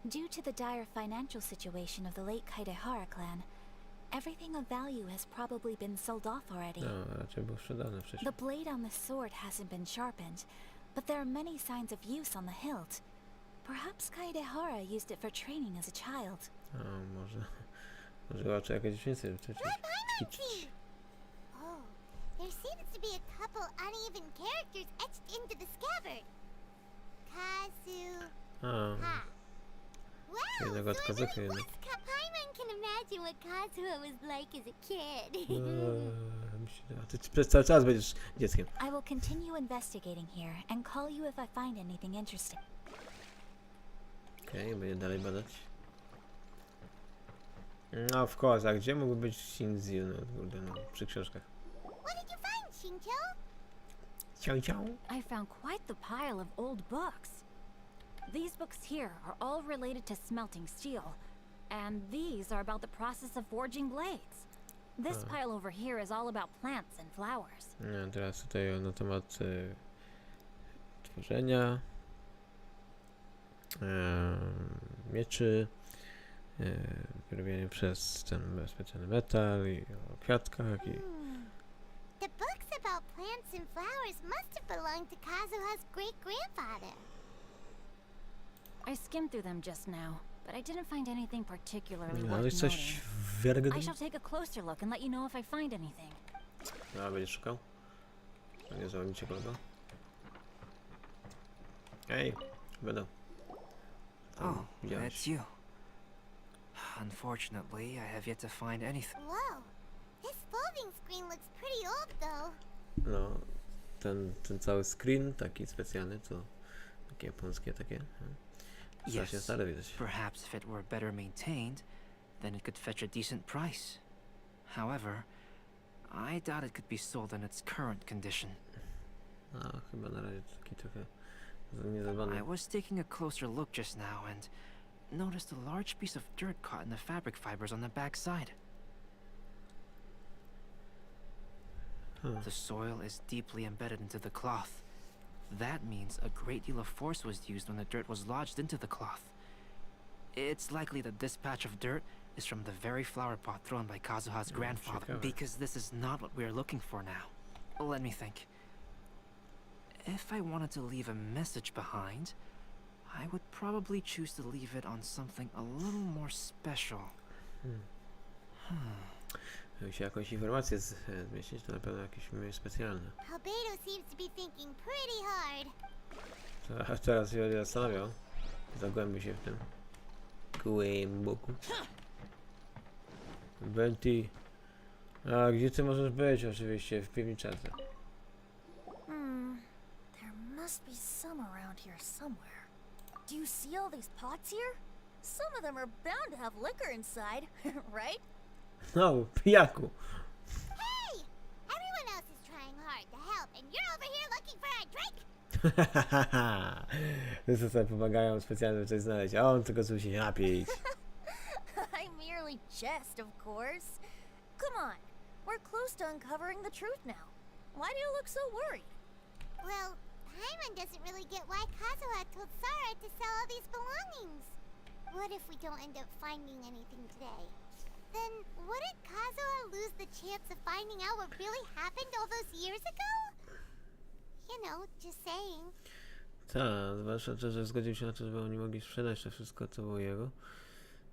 Due to the dire financial situation of the late Kaedehara clan, everything of value has probably been sold off already. No, raczej był sprzedany wcześniej. The blade on the sword hasn't been sharpened, but there are many signs of use on the hilt. Perhaps Kaedehara used it for training as a child. Może raczej jakieś dzieciństwo ćwiczyć. Oh, there seems to be a couple uneven characters etched into the scabbard. Kazu. Ha. Wow, Jednego od so it Kazuchy really jednak. was Paimon can imagine what Kazuha was like as a kid. Ty cały czas będziesz dzieckiem. I will continue investigating here and call you if I find anything interesting. Okej, będę dalej badać. No, of course, a gdzie mógłby być Shinzi? No, kurde, no, przy książkach. What did you find, Shinjo? Ciao. I found quite the pile of old books. These books here are all related to smelting steel, and these are about the process of forging blades. This pile over here is all about plants and flowers. No, teraz tutaj na temat tworzenia mieczy, wyrobienie przez ten specjalny metal i o kwiatkach i... The books about plants and flowers must have belonged to Kazuha's great-grandfather. I skimmed through them just now, but I didn't find anything particularly No, worth jest noting. coś I wiarygodnego? shall take a closer look and let you know if I find anything. No, będziesz szukał? No, nie załamicie kolego. Ej, będę. Oh, widziałeś. that's you. Unfortunately, I have yet to find anything. Whoa, this folding screen looks pretty old though. No, ten cały screen taki specjalny, to takie japońskie takie. Strasznie Yes, stare widać. perhaps if it were better maintained, then it could fetch a decent price. However, I doubt it could be sold in its current condition. No, chyba na razie taki trochę niezadbany. I was taking a closer look just now and noticed a large piece of dirt caught in the fabric fibers on the back side. The soil is deeply embedded into the cloth. That means a great deal of force was used when the dirt was lodged into the cloth. It's likely that this patch of dirt is from the very flower pot thrown by Kazuha's grandfather, ciekawe. because this is not what we are looking for now. Let me think. If I wanted to leave a message behind, I would probably choose to leave it on something a little more special. Jeśli jakąś informację zmieścić, to na pewno jakieś specjalne. Albedo seems to be thinking pretty hard. Teraz się będzie zastanawiał. Zagłębi się w tym. Głęboko. Venti. A gdzie ty możesz być? Oczywiście w piwniczce. There must be some around here somewhere. Do you see all these pots here? Some of them are bound to have liquor inside, right? No, pijaku. Hey! Everyone else is trying hard to help, and you're over here looking for a drink? Wszyscy sobie pomagają specjalnie coś znaleźć, a on tylko musi się napić. I merely jest, of course. Come on, we're close to uncovering the truth now. Why do you look so worried? Well, Paimon doesn't really get why Kazuha told Sara to sell all these belongings. What if we don't end up finding anything today? Then wouldn't Kazuha lose the chance of finding out what really happened all those years ago? You know, just saying. Tak, zwłaszcza, że zgodził się na to, żeby oni mogli sprzedać to wszystko, co było jego.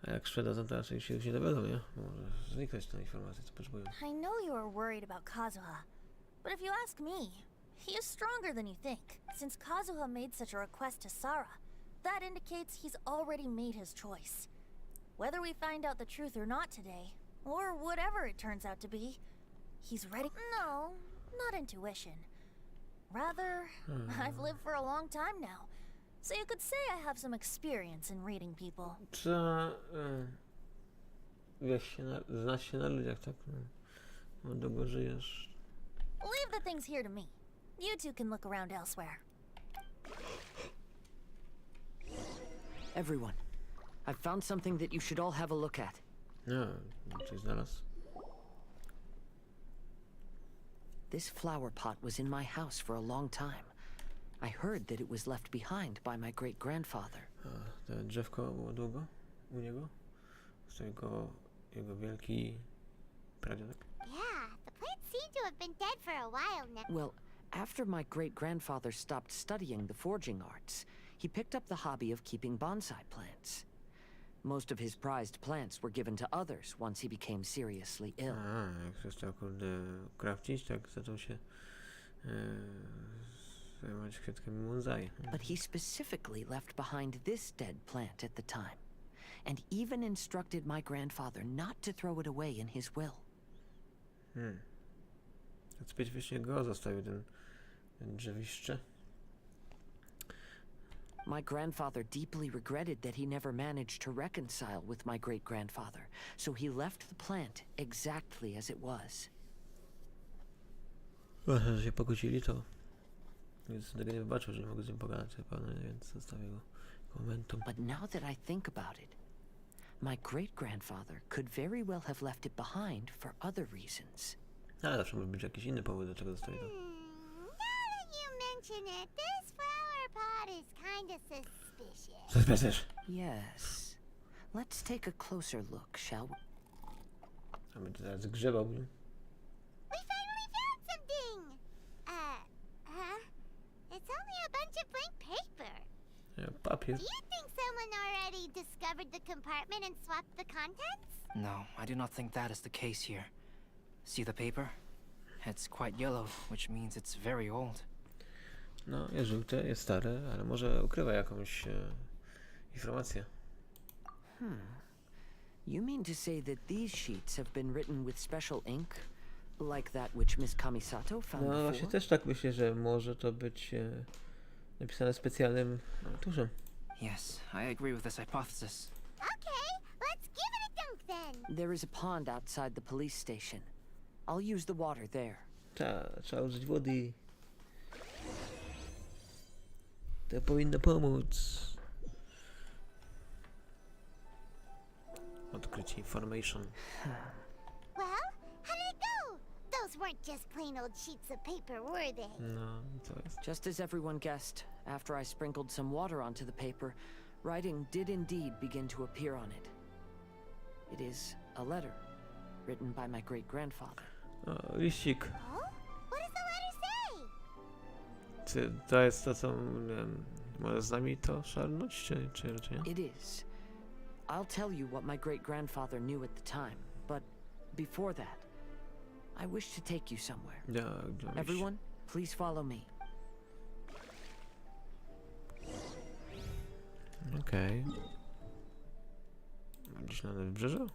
A jak sprzedadzą, to raczej się już nie dowiedzą, nie? Może zniknąć ta informacja, co potrzebują. I know you are worried about Kazuha, but if you ask me, he is stronger than you think. Since Kazuha made such a request to Sara, that indicates he's already made his choice. Whether we find out the truth or not today, or whatever it turns out to be, he's ready. No, not intuition. Rather, I've lived for a long time now, so you could say I have some experience in reading people. Trzeba znać się na ludziach, tak? No, długo żyjesz. Leave the things here to me. You two can look around elsewhere. Everyone, I've found something that you should all have a look at. No, coś znalazł. This flower pot was in my house for a long time. I heard that it was left behind by my great-grandfather. A, to drzewko było długo u niego? Z tego jego wielki pradziadek? Yeah, the plants seem to have been dead for a while now. Well, after my great-grandfather stopped studying the forging arts, he picked up the hobby of keeping bonsai plants. Most of his prized plants were given to others once he became seriously ill. A, jak przestał kurde krafcić, tak zaczął się zajmować kwiatkami bonsai. But he specifically left behind this dead plant at the time, and even instructed my grandfather not to throw it away in his will. Tak specyficznie go zostawił ten drzewiszcze. My grandfather deeply regretted that he never managed to reconcile with my great-grandfather, so he left the plant exactly as it was. Że się pokłócili, to więc tego nie wybaczył, że nie mogę z nim pogadać zupełnie, więc zostawię go momentum. But now that I think about it, my great-grandfather could very well have left it behind for other reasons. Ale zawsze może być jakiś inny powód, dlaczego zostawi to. Now that you mention it, this flower pot is kinda suspicious. Suspicious. Yes. Let's take a closer look, shall we? A będzie teraz grzebał. We finally found something! It's only a bunch of blank paper. Papier. Do you think someone already discovered the compartment and swapped the contents? No, I do not think that is the case here. See the paper? It's quite yellow, which means it's very old. No, jest żółte, jest stare, ale może ukrywa jakąś informację. You mean to say that these sheets have been written with special ink? Like that which Miss Kamisato found No before? właśnie też tak myślę, że może to być napisane specjalnym tuszem. Yes, I agree with this hypothesis. Okay, let's give it a dunk then. There is a pond outside the police station. I'll use the water there. Trzeba użyć wody. To powinno pomóc. Odkrycie information. Well, how did it go? Those weren't just plain old sheets of paper, were they? No, co jest? Just as everyone guessed, after I sprinkled some water onto the paper, writing did indeed begin to appear on it. It is a letter, written by my great-grandfather. O, liścik. Oh? What does the letter say? Czy to jest to, co może z nami to szarnąć, czy raczej nie? It is. I'll tell you what my great-grandfather knew at the time, but before that, I wish to take you somewhere. Ja, Everyone, please follow me. Okej. Gdzieś na wybrzeże?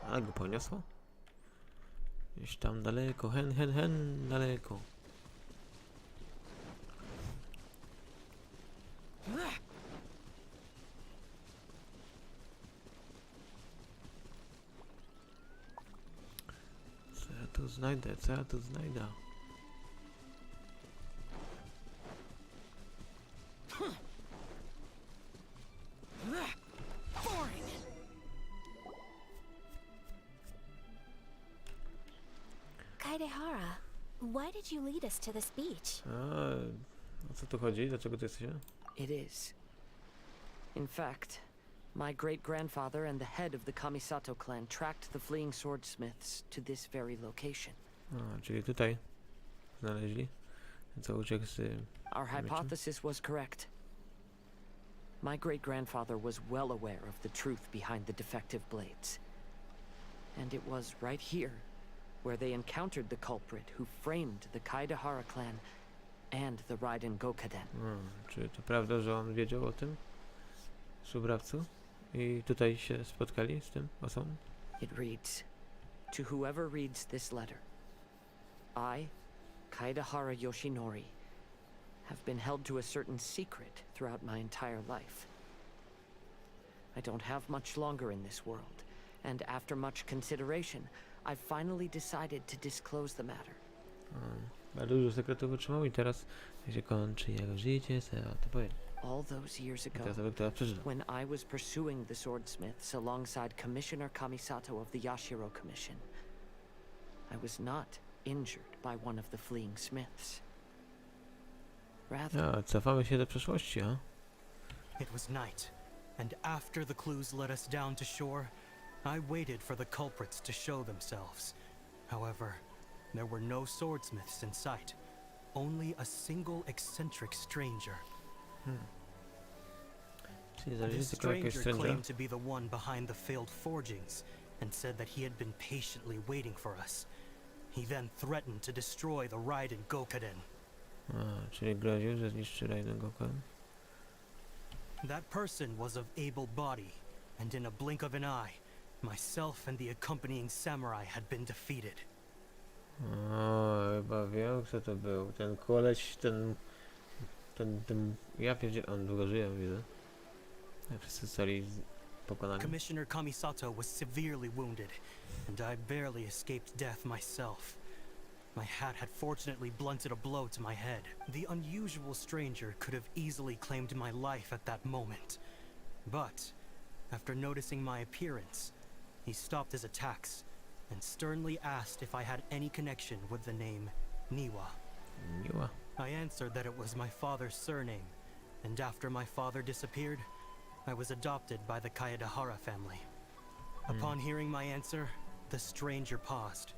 Ale go poniosło? Gdzieś tam daleko, hen, daleko. Co ja tu znajdę? Co ja tu znajdę? Kaedehara, why did you lead us to this beach? O co tu chodzi? Dlaczego tu jesteś? It is. In fact, my great-grandfather and the head of the Kamisato clan tracked the fleeing swordsmiths to this very location. Czyli tutaj znaleźli. Co uciekł z... Our hypothesis was correct. My great-grandfather was well aware of the truth behind the defective blades. And it was right here where they encountered the culprit who framed the Kaedehara clan and the Raiden Gokaden. Czy to prawda, że on wiedział o tym? Szubrawcu? I tutaj się spotkali z tym osobą? It reads, to whoever reads this letter, I, Kaedehara Yoshinori, have been held to a certain secret throughout my entire life. I don't have much longer in this world, and after much consideration, I've finally decided to disclose the matter. Bardzo dużo sekretów wytrzymał i teraz się kończy jego życie, to powiem. All those years ago, when I was pursuing the swordsmiths alongside Commissioner Kamisato of the Yashiro Commission, I was not injured by one of the fleeing smiths. Rather, cofamy się do przeszłości, a? It was night, and after the clues led us down to shore, I waited for the culprits to show themselves. However, there were no swordsmiths in sight, only a single eccentric stranger. This stranger claimed to be the one behind the failed forgings and said that he had been patiently waiting for us. He then threatened to destroy the Raiden Gokaden. Czyli groził, że zniszczy Raiden Gokaden. That person was of able body, and in a blink of an eye, myself and the accompanying samurai had been defeated. Chyba wiem, kto to był. Ten koleś, ten... Ja pierdzielę, on długo żyje, widzę. Wszyscy zostali pokonani. Commissioner Kamisato was severely wounded, and I barely escaped death myself. My hat had fortunately blunted a blow to my head. The unusual stranger could have easily claimed my life at that moment. But, after noticing my appearance, he stopped his attacks and sternly asked if I had any connection with the name Niwa. Niwa. I answered that it was my father's surname, and after my father disappeared, I was adopted by the Kaedehara family. Upon hearing my answer, the stranger paused.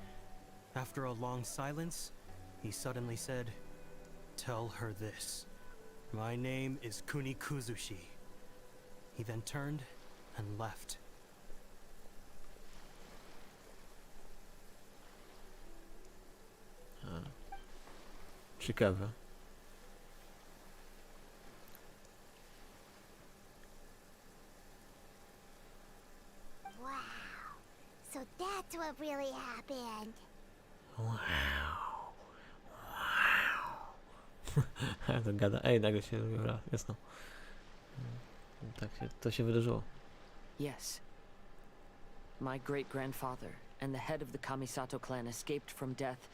After a long silence, he suddenly said, "Tell her this. My name is Kuni Kuzushi." He then turned and left. Ciekawe. Wow. So that's what really happened. Wow. To gada. Ej, nagle się robiła, jasno. Tak się, to się wydarzyło. Yes. My great-grandfather and the head of the Kamisato clan escaped from death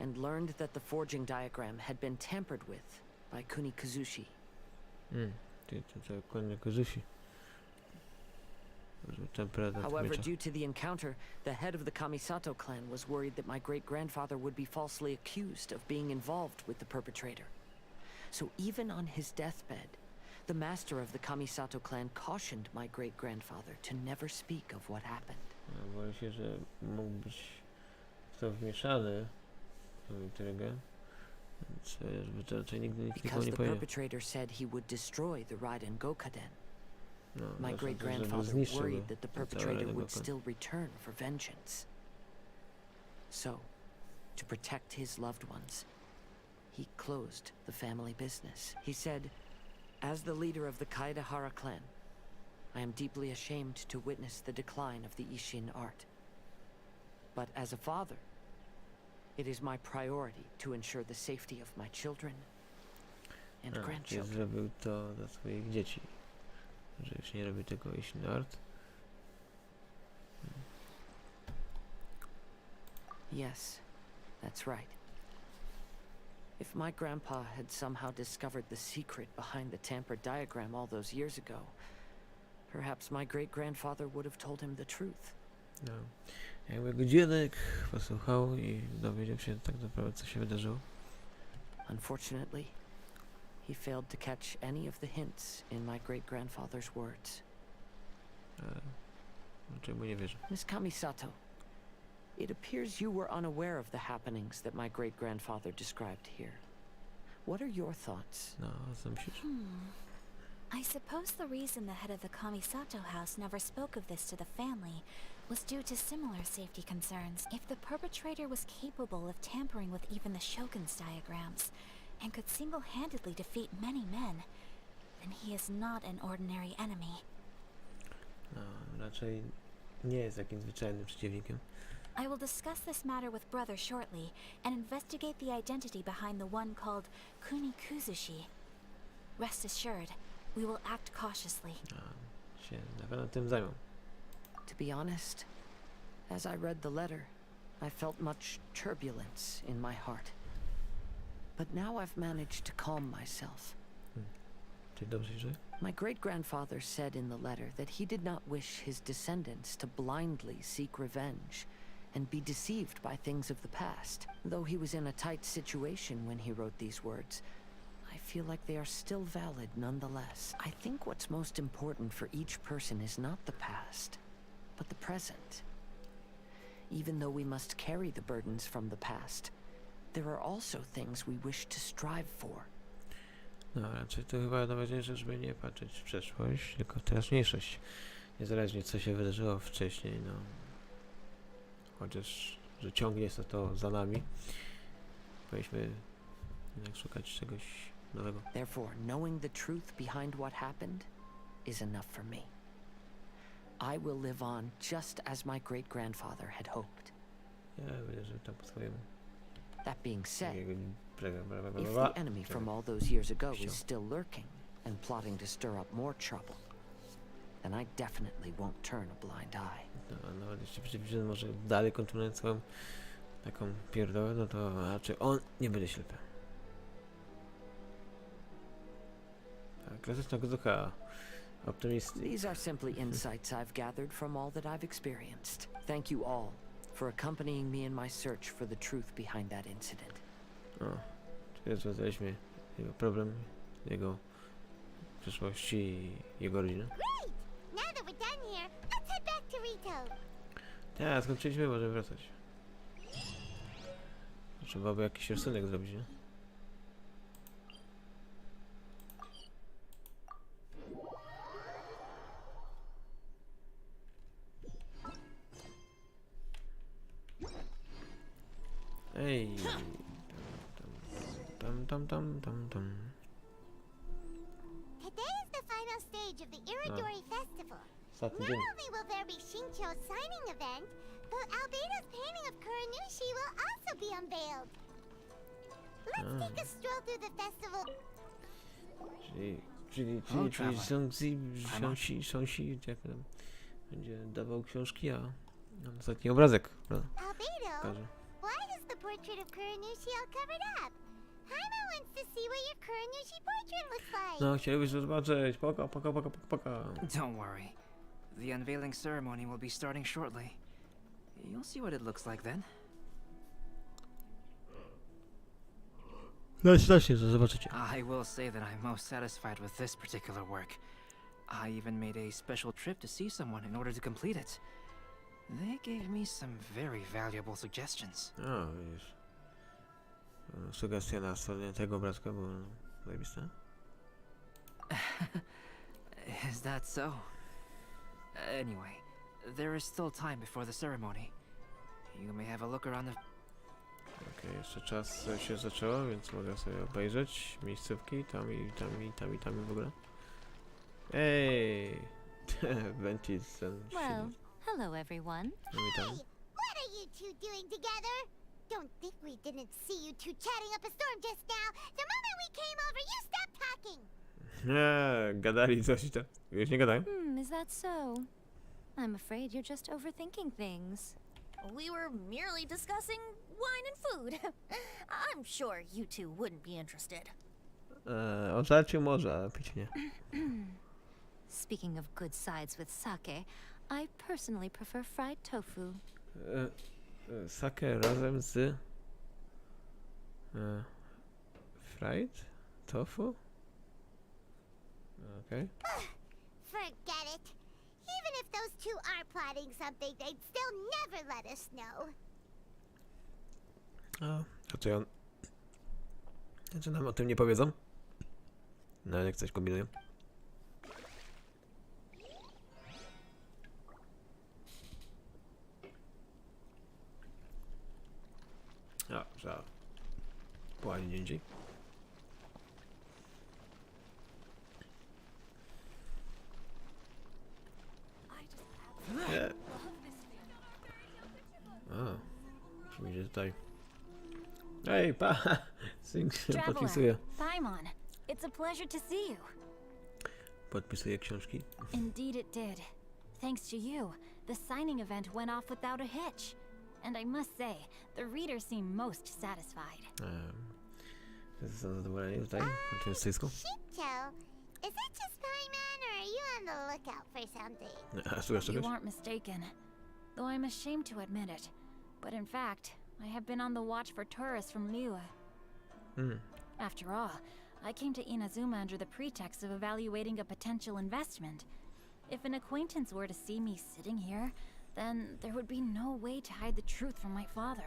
and learned that the forging diagram had been tampered with by Kuni Kuzushi. Kuni Kuzushi. However, due to the encounter, the head of the Kamisato clan was worried that my great-grandfather would be falsely accused of being involved with the perpetrator. So even on his deathbed, the master of the Kamisato clan cautioned my great-grandfather to never speak of what happened. Boję się, że mógł być w to wmieszany w intrygę. Because the perpetrator said he would destroy the Raiden Gokaden. My great-grandfather worried that the perpetrator would still return for vengeance. So, to protect his loved ones, he closed the family business. He said, "As the leader of the Kaedahara clan, I am deeply ashamed to witness the decline of the Ishin art. But as a father, it is my priority to ensure the safety of my children and Czyli grandchildren." zrobił to dla swoich dzieci. Że już nie robi tego Ishin art. Yes, that's right. If my grandpa had somehow discovered the secret behind the tampered diagram all those years ago, perhaps my great-grandfather would have told him the truth. No. Jakby go dziadek posłuchał i dowiedział się tak naprawdę, co się wydarzyło. Unfortunately, he failed to catch any of the hints in my great-grandfather's words. Czemu nie wierzę? Miss Kamisato, it appears you were unaware of the happenings that my great-grandfather described here. What are your thoughts? No, co myślisz? I suppose the reason the head of the Kamisato house never spoke of this to the family was due to similar safety concerns. If the perpetrator was capable of tampering with even the Shogun's diagrams, and could single-handedly defeat many men, then he is not an ordinary enemy. No, raczej nie jest takim zwyczajnym przeciwnikiem. I will discuss this matter with brother shortly, and investigate the identity behind the one called Kunikuzushi. Rest assured, we will act cautiously. Się na pewno tym zajmą. To be honest, as I read the letter, I felt much turbulence in my heart. But now I've managed to calm myself. Czyli dobrze, że? My great-grandfather said in the letter that he did not wish his descendants to blindly seek revenge and be deceived by things of the past. Though he was in a tight situation when he wrote these words, I feel like they are still valid nonetheless. I think what's most important for each person is not the past, but the present. Even though we must carry the burdens from the past, there are also things we wish to strive for. No, raczej to chyba najważniejsze, żeby nie patrzeć w przeszłość, tylko w teraźniejszość. Niezależnie co się wydarzyło wcześniej, no. Chociaż, że ciągnie to za nami. Powinniśmy jednak szukać czegoś nowego. Therefore, knowing the truth behind what happened is enough for me. I will live on just as my great-grandfather had hoped. Ja będę żył tam po swojemu. That being said, Takiego if the enemy from all those years ago is still lurking and plotting to stir up more trouble, then I definitely won't turn a blind eye. No, a nawet jeśli przeciwnik może dalej kontynuować swoją taką pierdołę, no to raczej on nie będzie ślepy. Tak, klasyczna gozucha optymisty. These are simply insights I've gathered from all that I've experienced. Thank you all for accompanying me in my search for the truth behind that incident. O, czyli rozwiązaliśmy jego problem, jego przeszłości i jego rodzinę. Great! Now that we're done here, let's head back to Rito. Tak, skończyliśmy, możemy wracać. Trzeba by jakiś rysunek zrobić, nie? Ej, tam. Today is the final stage of the Iridori Festival. Ostatni Not dzień. only will there be Shincho's signing event, but Albedo's painting of Kuranushi will also be unveiled. Let's take a stroll through the festival. Czyli sąsi, jak tam będzie dawał książki, a ostatni obrazek, prawda? Albedo, Pokażę. why is the portrait of Kuranushi all covered up? Paimon wants to see what your Kuranushi portrait looks like. No, chcielibyś to zobaczyć. Poka. Don't worry. The unveiling ceremony will be starting shortly. You'll see what it looks like then. No, strasznie, że zobaczycie. I will say that I'm most satisfied with this particular work. I even made a special trip to see someone in order to complete it. They gave me some very valuable suggestions. O, widzisz. Sugestia na stronie tego obrazka była zajebista. Is that so? Anyway, there is still time before the ceremony. You may have a look around the... Okej, jeszcze czas się zaczęło, więc mogę sobie obejrzeć miejscówki, tam i tam i tam i tam i w ogóle. Ej! Ventis ten Well, hello everyone. witam. What are you two doing together? Don't think we didn't see you two chatting up a storm just now. The moment we came over, you stopped talking. Nie, gadali coś tam. Już nie gadają? Is that so? I'm afraid you're just overthinking things. We were merely discussing wine and food. I'm sure you two wouldn't be interested. O żarciu może, a pić nie. Speaking of good sides with sake, I personally prefer fried tofu. Sake razem z... fried? Tofu? Okej. Forget it. Even if those two are plotting something, they'd still never let us know. A to ja... Znaczy nam o tym nie powiedzą? No jak coś kombinują. Trzeba połazić gdzie indziej. Nie. Idzie tutaj. Ej, pa! Sing się podpisuje. Paimon, it's a pleasure to see you. Podpisuje książki. Indeed it did. Thanks to you, the signing event went off without a hitch. And I must say, the readers seem most satisfied. Są zadowoleni tutaj, na tym stysku. Shipcho, is that just Paimon, or are you on the lookout for something? Słuchasz You czegoś? aren't mistaken, though I'm ashamed to admit it. But in fact, I have been on the watch for tourists from Miłego. After all, I came to Inazuma under the pretext of evaluating a potential investment. If an acquaintance were to see me sitting here, then there would be no way to hide the truth from my father.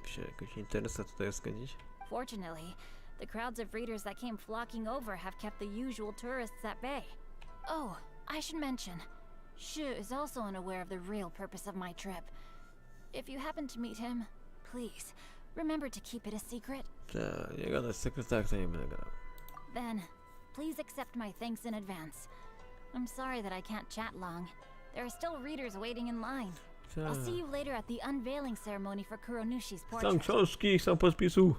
Się jakoś interesa tutaj zgodzić? Fortunately, the crowds of readers that came flocking over have kept the usual tourists at bay. Oh, I should mention, Shu is also unaware of the real purpose of my trip. If you happen to meet him, please, remember to keep it a secret. Nie gadać sekretarz, to nie będę gadał. Then, please accept my thanks in advance. I'm sorry that I can't chat long. There are still readers waiting in line. I'll see you later at the unveiling ceremony for Kuronushi's Są portrait. książki, są podpisu.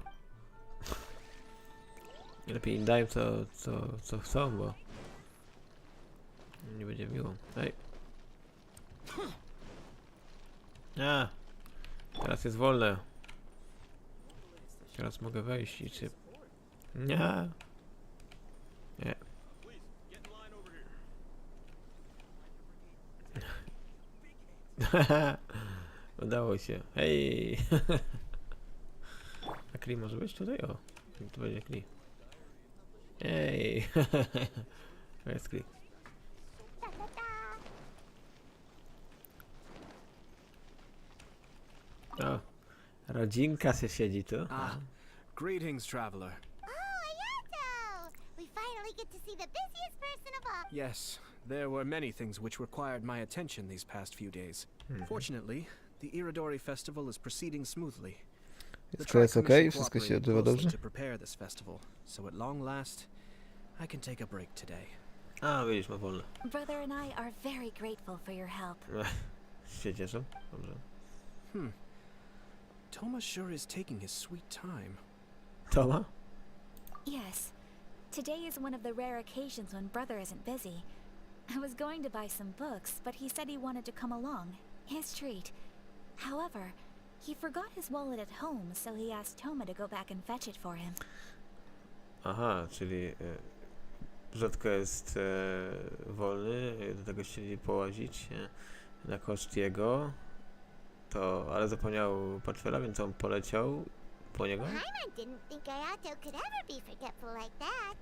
Lepiej im daj co chcą, bo nie będzie miło. Hej. Teraz jest wolne. Teraz mogę wejść i czy... Nie. Udało się. Hej! A Kli może być tutaj? O, tu będzie Kli. Hej! To jest Kli. O, rodzinka się siedzi tu. Greetings, traveler. Oh, Ayato! We finally get to see the busiest person of all. Yes, there were many things which required my attention these past few days. Fortunately, the Iridori festival is proceeding smoothly. Wszystko jest okej? Wszystko się odbywa dobrze? To prepare this festival, so at long last, I can take a break today. Widzisz, ma wolne. Brother and I are very grateful for your help. Się cieszę? Dobrze. Toma sure is taking his sweet time. Toma? Yes. Today is one of the rare occasions when Brother isn't busy. I was going to buy some books, but he said he wanted to come along. His treat. However, he forgot his wallet at home, so he asked Toma to go back and fetch it for him. Aha, czyli rzadko jest wolny, do tego chcieli połazić na koszt jego, ale zapomniał portfela, więc on poleciał po niego. Paimon didn't think Ayato could ever be forgetful like that.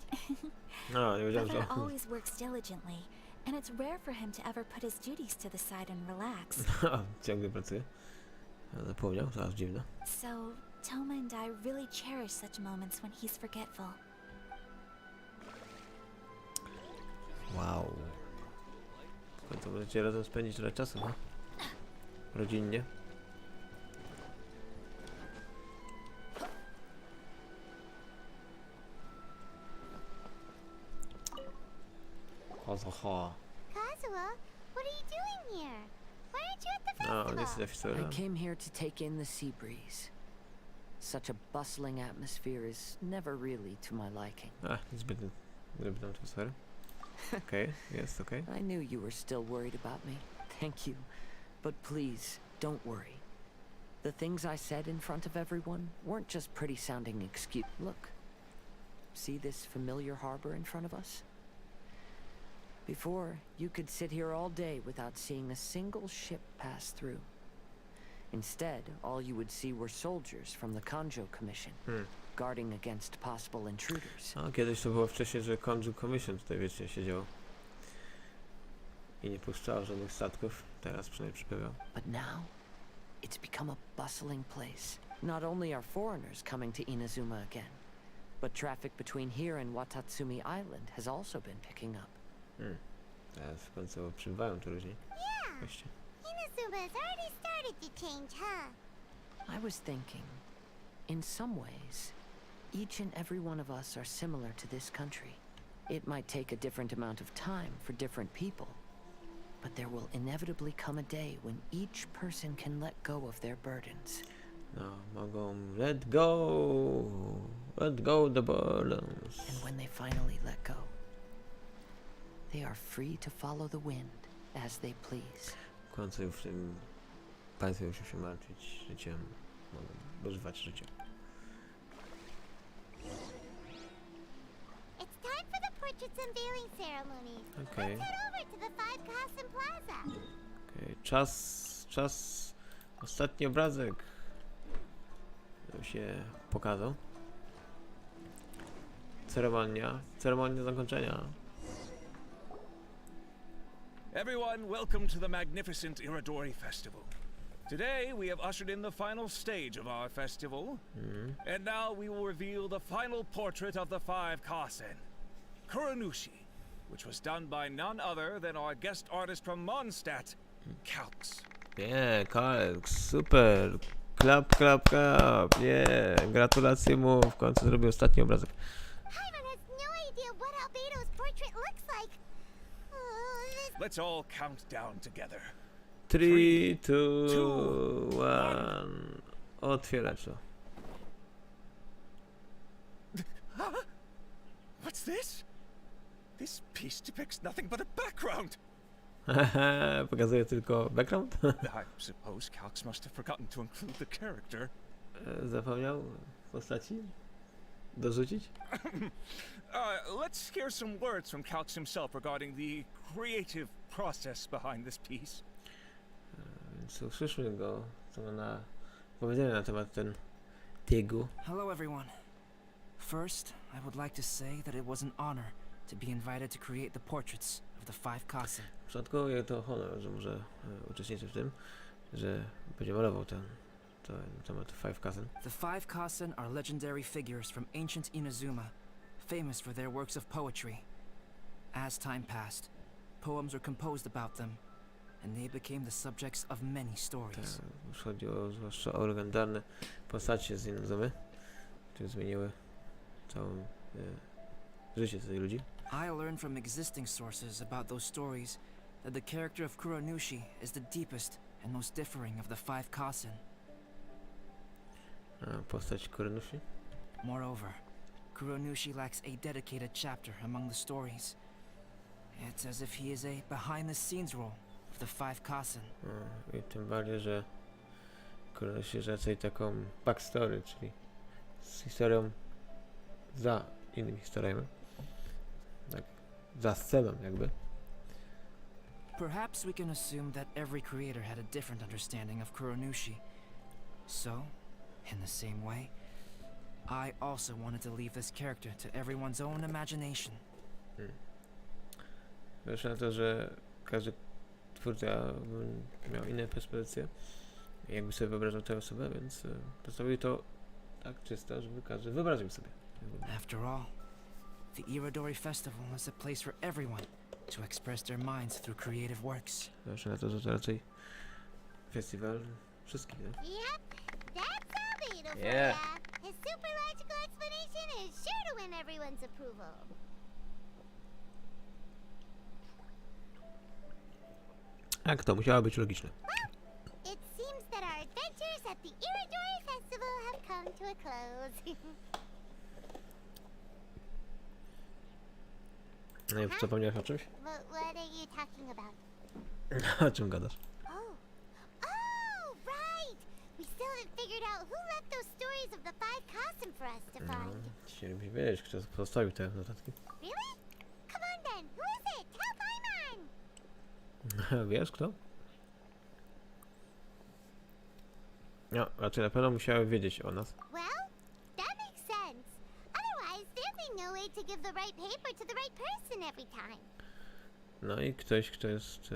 Nie wiedziałem, Brother że... always works diligently, and it's rare for him to ever put his duties to the side and relax. Ciągle pracuje. Zapomniał, to aż dziwne. So, Toma and I really cherish such moments when he's forgetful. Wow. W końcu będziecie razem spędzić tyle czasu, no? Rodzinnie. Kazuha. Kazuha, what are you doing here? Why aren't you at the No, festival? this is episode. I came here to take in the sea breeze. Such a bustling atmosphere is never really to my liking. Niezbytnie atmosfery. Okay, yes, okay. I knew you were still worried about me. Thank you. But please, don't worry. The things I said in front of everyone weren't just pretty sounding excuse. Look. See this familiar harbor in front of us? Before, you could sit here all day without seeing a single ship pass through. Instead, all you would see were soldiers from the Kanjo Commission, guarding against possible intruders. A kiedyś to było wcześniej, że Kanjo Commission tutaj wiecznie siedział i nie puszczał żadnych statków. Teraz przynajmniej przypływał. But now, it's become a bustling place. Not only are foreigners coming to Inazuma again, but traffic between here and Watatsumi Island has also been picking up. Teraz w końcu przybywają tu ludzie. Goście. Inazuma's already started to change, huh? I was thinking, in some ways, each and every one of us are similar to this country. It might take a different amount of time for different people, but there will inevitably come a day when each person can let go of their burdens. No, mogą let go the burdens. And when they finally let go, they are free to follow the wind as they please. W końcu już w tym państwie muszą się martwić życiem, mogą dożywać życia. It's time for the portraits unveiling ceremony. Okay. Let's head over to the 5 Kasen Plaza. Okay. Czas. Ostatni obrazek się pokazał. Ceremonia zakończenia. Everyone, welcome to the magnificent Iridori Festival. Today, we have ushered in the final stage of our festival, and now we will reveal the final portrait of the 5 Kasen, Kuronushi, which was done by none other than our guest artist from Mondstadt, Kalks. Nie, Kalks, super. Klap. Nie, gratulacje mu, w końcu zrobił ostatni obrazek. Hyman has no idea what Albedo's portrait looks like. Let's all count down together. 3, 2, 1. Otwierać to. What's this? This piece depicts nothing but a background. Pokazuje tylko background? I suppose Kalks must have forgotten to include the character. Zapomniał postaci dorzucić? Let's hear some words from Kalks himself regarding the creative process behind this piece. Więc usłyszmy go, co ma na powiedzenie na temat ten tego. Hello, everyone. First, I would like to say that it was an honor to be invited to create the portraits of the 5 Kasen. W początku jest to honor, że może uczestniczyć w tym, że będzie malował ten temat 5 Kasen. The 5 Kasen are legendary figures from ancient Inazuma, famous for their works of poetry. As time passed, poems were composed about them, and they became the subjects of many stories. Tak, już chodzi zwłaszcza o legendarne postacie z Inazumy, które zmieniły całe życie tych ludzi. I learned from existing sources about those stories that the character of Kuronushi is the deepest and most differing of the 5 Kasen. Postać Kuronushi? Moreover, Kuronushi lacks a dedicated chapter among the stories. It's as if he is a behind-the-scenes role of the 5 Kasen. I tym bardziej, że Kuronushi jest raczej taką backstory, czyli z historią za innymi historiami. Tak, za sceną jakby. Perhaps we can assume that every creator had a different understanding of Kuronushi. So, in the same way, I also wanted to leave this character to everyone's own imagination. Wiesz na to, że każdy twórca miał inne perspektywy, jakby sobie wyobrażał tę osobę, więc postawił to tak czysto, żeby każdy wyobraził sobie. After all, the Iridori Festival is a place for everyone to express their minds through creative works. Wiesz na to, że to raczej festiwal wszystkich, nie? Yep, that's Albedo for Yeah. ya. His super logical explanation is sure to win everyone's approval. Jak to? Musiało być logiczne. It seems that our adventures at the Iridori Festival have come to a close. No i zapomniałeś o czymś? What are you talking about? O czym gadasz? Oh, right! We still haven't figured out who left those stories of the 5 Cosm for us to find. Chcielibyśmy wiedzieć, kto postawił te notatki. Really? Come on then, who is it? Tell Paimon! Wiesz kto? No, raczej na pewno musiały wiedzieć o nas. Well, that makes sense. Otherwise, there'd be no way to give the right paper to the right person every time. No i ktoś, kto jest...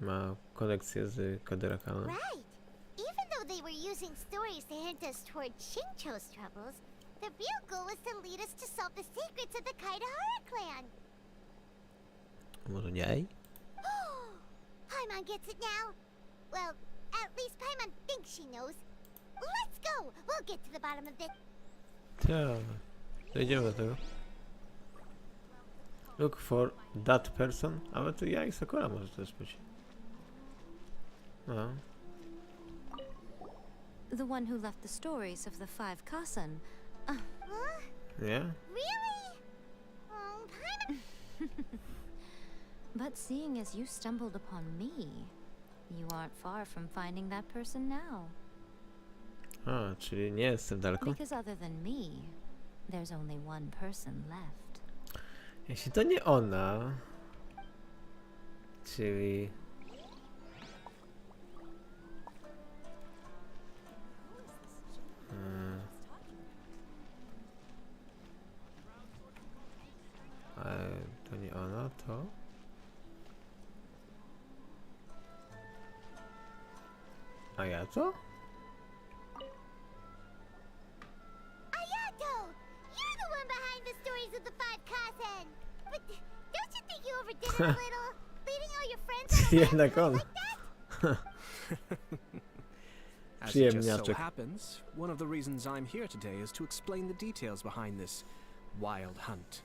ma konekcję z Kaderakana. Right. Even though they were using stories to hint us toward Shincho's troubles, the real goal was to lead us to solve the secrets of the Kaidahara clan. Może nie? Paimon gets it now. Well, at least Paimon thinks she knows. Let's go! We'll get to the bottom of this. Tak. Dojdziemy do tego. Look for that person. Ale to ja i Sakura może też być. No. The one who left the stories of the 5 Kasen. Nie? Really? Oh, Paimon. But seeing as you stumbled upon me, you aren't far from finding that person now. A, czyli nie jestem daleko. Because other than me, there's only one person left. Jeśli to nie ona, czyli... Ale to nie ona, to... A ja to? Ayato! You're the one behind the stories of the 5 Kasen! But don't you think you overdid it a little? Leading all your friends on a Jednak raft on. like that? As it just so Przyjemniaczek. happens, one of the reasons I'm here today is to explain the details behind this wild hunt.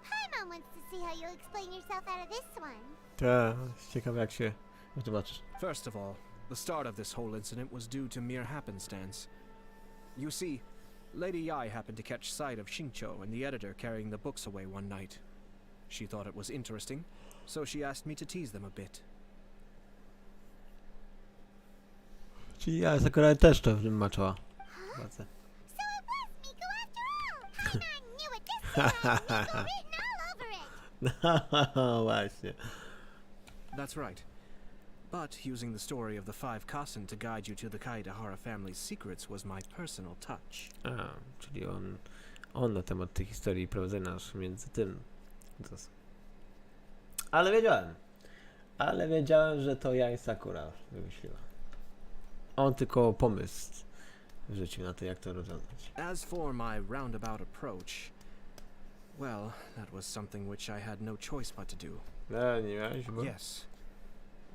Paimon wants to see how you'll explain yourself out of this one. Tak, ciekawe jak się wytłumaczysz. First of all, the start of this whole incident was due to mere happenstance. You see, Lady Yai happened to catch sight of Xingqiu and the editor carrying the books away one night. She thought it was interesting, so she asked me to tease them a bit. Czyli ja Sakura też to w tym maczała. So it was Miko after all! Paimon knew it this time! Miko written all over it! No właśnie. That's right. But using the story of the 5 Kasen to guide you to the Kaidahara family's secrets was my personal touch. A, czyli on na temat tej historii prowadzi nas między tym. Ale wiedziałem, że to ja i Sakura wymyśliła. On tylko pomysł wrzucił na to, jak to rozwiązać. As for my roundabout approach, well, that was something which I had no choice but to do. No, nie miałeś, bo... Yes.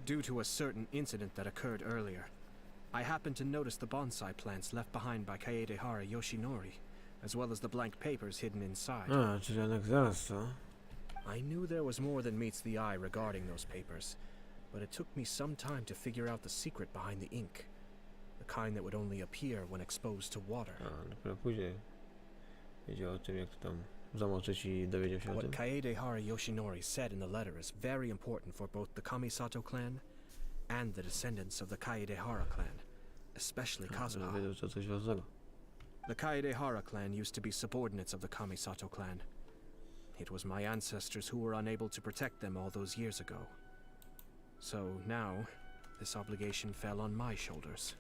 Due to a certain incident that occurred earlier, I happened to notice the bonsai plants left behind by Kaedehara Yoshinori, as well as the blank papers hidden inside. A, czyli jednak zaraz to. I knew there was more than meets the eye regarding those papers, but it took me some time to figure out the secret behind the ink. The kind that would only appear when exposed to water. A, dopiero później wiedział o tym, jak to tam zamoczyć i dowiedział się o tym. What Kaedehara Yoshinori said in the letter is very important for both the Kamisato clan and the descendants of the Kaedehara clan, especially Kazuha. Wiedział, że coś ważnego. The Kaedehara clan used to be subordinates of the Kamisato clan. It was my ancestors who were unable to protect them all those years ago. So now, this obligation fell on my shoulders.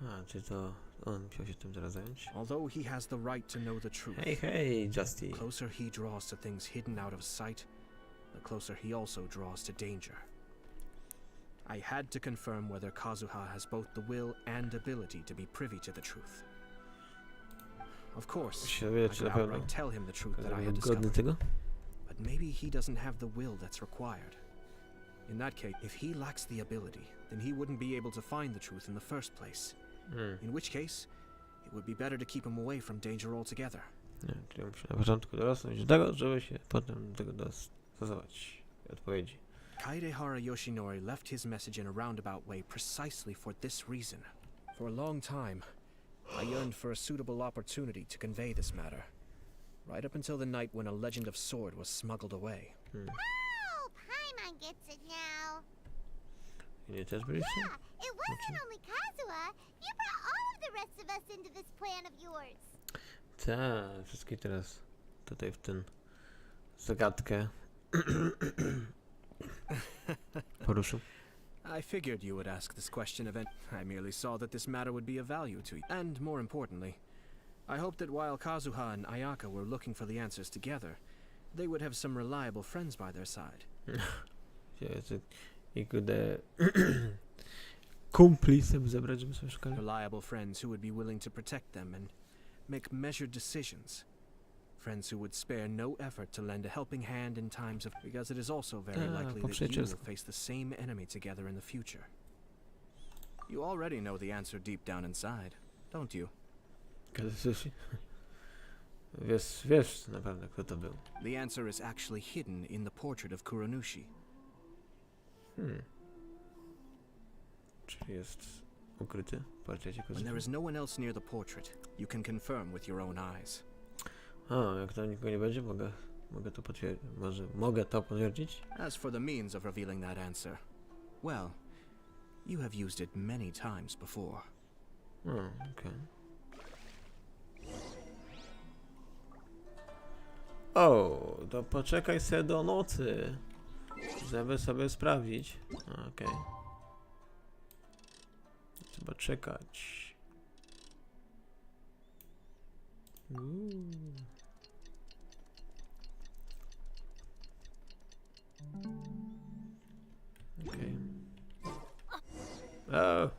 A, czyli to on musiał się tym teraz zająć. Although he has the right to know the truth, Hej, Justy. the closer he draws to things hidden out of sight, the closer he also draws to danger. I had to confirm whether Kazuha has both the will and ability to be privy to the truth. Of course, I could outright tell him the truth that I had discovered, tego? but maybe he doesn't have the will that's required. In that case, if he lacks the ability, then he wouldn't be able to find the truth in the first place. In which case, it would be better to keep him away from danger altogether. Nie, czyli musi na początku dorosnąć do tego, żeby się potem do tego dostosować. Odpowiedzi. Kaedehara Yoshinori left his message in a roundabout way precisely for this reason. For a long time, I yearned for a suitable opportunity to convey this matter. Right up until the night when a legend of sword was smuggled away. Oh, Paimon gets it now. Nie też byliście? Yeah, it wasn't only Kazuha. You brought all of the rest of us into this plan of yours. Tak, wszystkie teraz tutaj w ten zagadkę poruszył. I figured you would ask this question I merely saw that this matter would be of value to you. And more importantly, I hoped that while Kazuha and Ayaka were looking for the answers together, they would have some reliable friends by their side. I kurde kumpli sobie zebrać, żeby sobie szukali. Reliable friends who would be willing to protect them and make measured decisions. Friends who would spare no effort to lend a helping hand in times of... Because it is also very likely that you will face the same enemy together in the future. You already know the answer deep down inside, don't you? Wiesz naprawdę, kto to był. The answer is actually hidden in the portrait of Kuronushi. Czyli jest ukryty w portrecie When there is no one else near the portrait, you can confirm with your own eyes. A, jak tam nikogo nie będzie, mogę to potwierdzić. Mogę to potwierdzić? As for the means of revealing that answer, well, you have used it many times before. Okay. O, to poczekaj sobie do nocy, żeby sobie sprawdzić. Okej. Trzeba czekać. Okej. O,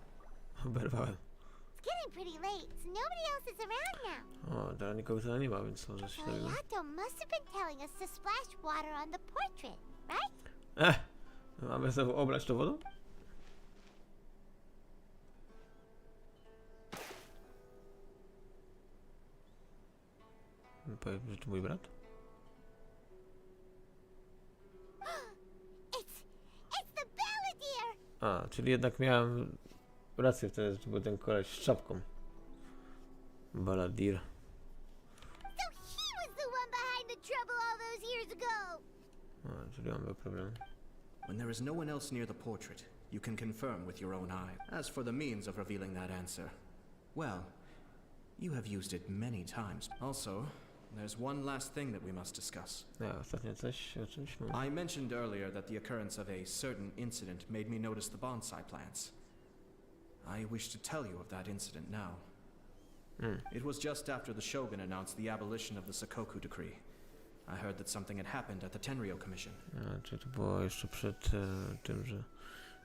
oberwałem. It's getting pretty late, so nobody else is around now. O, teraz nikogo tutaj nie ma, więc może się dowiemy. Hayato must have been telling us to splash water on the portrait, right? Mamy znowu oblać to wodą? Powiem, że to mój brat? It's the Balladeer! A, czyli jednak miałem rację wtedy, że to był ten koleś z czapką. Balladeer. So he was the one behind the trouble all those years ago! A, czyli mamy problem. When there is no one else near the portrait, you can confirm with your own eye. As for the means of revealing that answer, well, you have used it many times. Also, there's one last thing that we must discuss. Ostatnio coś o czymś mówię. I mentioned earlier that the occurrence of a certain incident made me notice the bonsai plants. I wish to tell you of that incident now. It was just after the Shogun announced the abolition of the Sakoku decree. I heard that something had happened at the Tenryou Commission. Czy to było jeszcze przed tym, że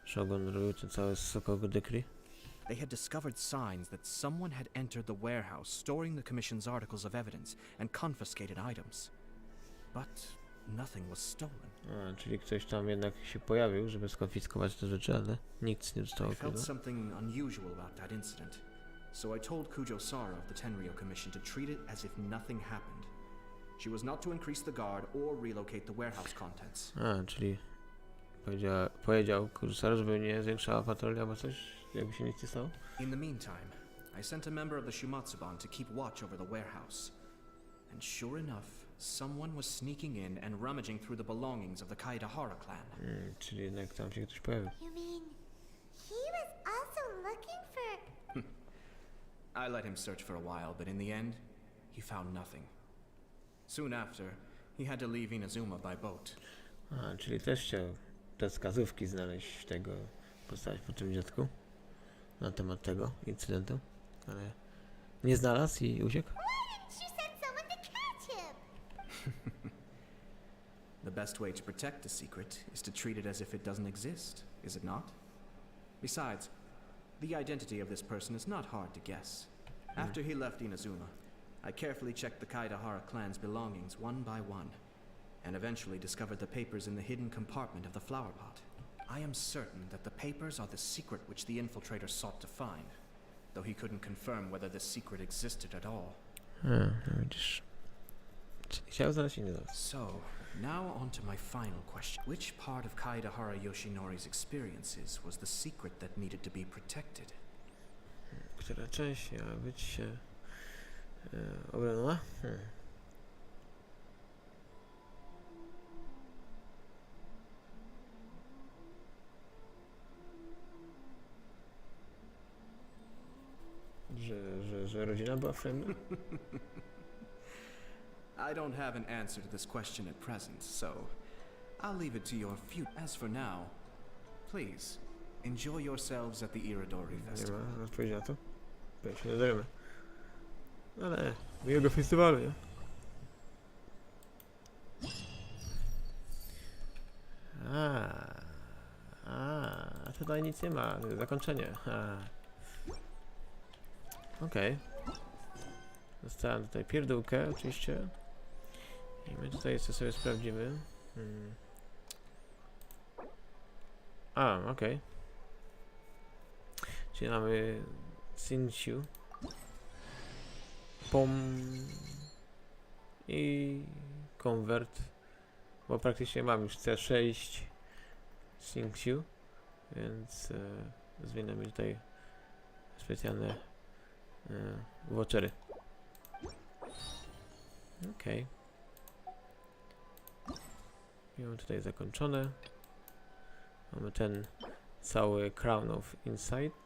Shogun robił ten cały Sakoku decree? They had discovered signs that someone had entered the warehouse storing the Commission's articles of evidence and confiscated items. But nothing was stolen. Czyli ktoś tam jednak się pojawił, żeby skonfiskować te rzeczy, ale nic nie zostało I felt ukryte. something unusual about that incident. So I told Kujo Sara of the Tenryou Commission to treat it as if nothing happened. She was not to increase the guard or relocate the warehouse contents. Czyli powiedział Kursor, żeby nie zwiększała patroli albo coś, jakby się nic nie stało? In the meantime, I sent a member of the Shumatsuban to keep watch over the warehouse. And sure enough, someone was sneaking in and rummaging through the belongings of the Kaedehara clan. Czyli jednak tam się ktoś pojawił. You mean he was also looking for... I let him search for a while, but in the end, he found nothing. Soon after, he had to leave Inazuma by boat. Czyli też chciał te wskazówki znaleźć tego, postawić po tym dziecku na temat tego incydentu, ale nie znalazł i uciekł. She sent someone to catch him! The best way to protect the secret is to treat it as if it doesn't exist, is it not? Besides, the identity of this person is not hard to guess. After he left Inazuma, I carefully checked the Kaedehara clan's belongings one by one, and eventually discovered the papers in the hidden compartment of the flower pot. I am certain that the papers are the secret which the infiltrator sought to find, though he couldn't confirm whether this secret existed at all. Widzisz. Chciał znaleźć i nie znalazł. So, Now on to my final question. Which part of Kaedehara Yoshinori's experiences was the secret that needed to be protected? Która część miała być obrona? Że rodzina była friendly? I don't have an answer to this question at present, so I'll leave it to your future. As for now, please enjoy yourselves at the Irodori Nie Festival. ma odpowiedzi na to? Pewnie się nadaremy. Ale miłego festiwalu, nie? A tutaj nic nie ma, zakończenie. Okej. Dostałem tutaj pierdółkę oczywiście. I my tutaj jeszcze sobie sprawdzimy. Okej. Czyli mamy Sinchu. Pom. I Convert. Bo praktycznie mam już C6 Sinchu. Więc zmieniamy tutaj specjalne vouchery. Okej. I mamy tutaj zakończone. Mamy ten cały Crown of Insight.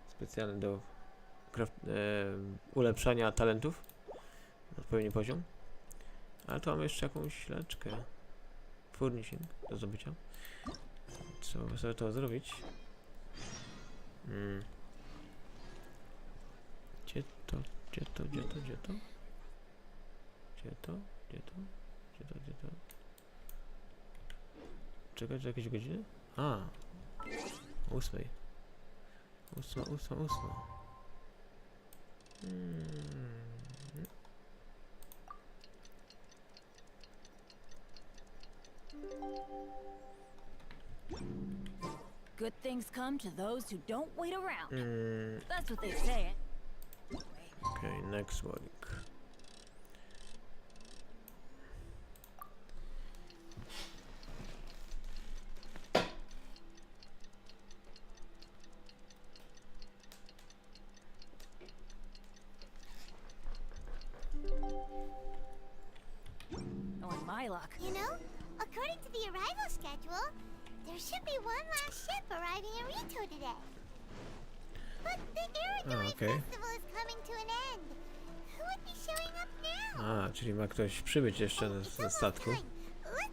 Specjalny do ulepszania talentów na odpowiedni poziom. Ale tu mamy jeszcze jakąś leczkę. Furnishing do zdobycia. Trzeba sobie to zrobić. Gdzie to? Czekać do jakiejś godziny? 8. 8. Good things come to those who don't wait around. That's what they say. Okay, next week. On my luck. You know, according to the arrival schedule, there should be one last ship arriving in Rito today. But the Irodori Festival is coming to an end. Who would be showing up now? Czyli ma ktoś przybyć jeszcze na statku. Let's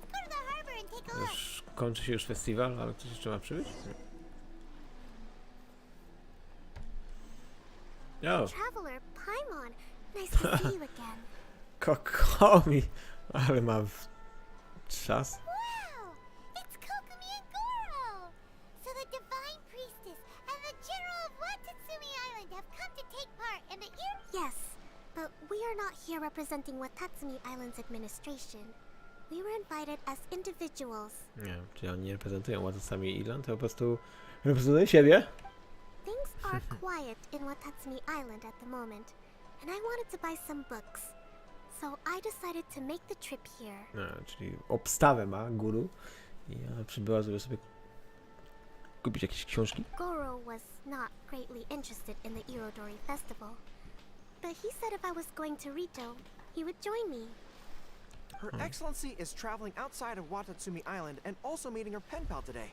go to the harbor and take a look. Już kończy się już festiwal, ale ktoś jeszcze ma przybyć? Traveler Paimon, nice to see you again. Kokomi! Ale ma czas. Wow! It's Kokumi and Goro! So the Divine Priestess and the General of Watatsumi Island have come to take part in the Yes, but we are not here representing Watatsumi Island's administration. We were invited as individuals. Nie, czyli oni nie reprezentują Watatsumi Island, to po prostu reprezentują siebie. Things are quiet in Watatsumi Island at the moment, and I wanted to buy some books. So I decided to make the trip here. Czyli obstawę ma guru i ona przybyła, żeby sobie kupić jakieś książki. Goro was not greatly interested in the Irodori Festival, but he said if I was going to Rito, he would join me. Her Excellency is traveling outside of Watatsumi Island and also meeting her pen pal today.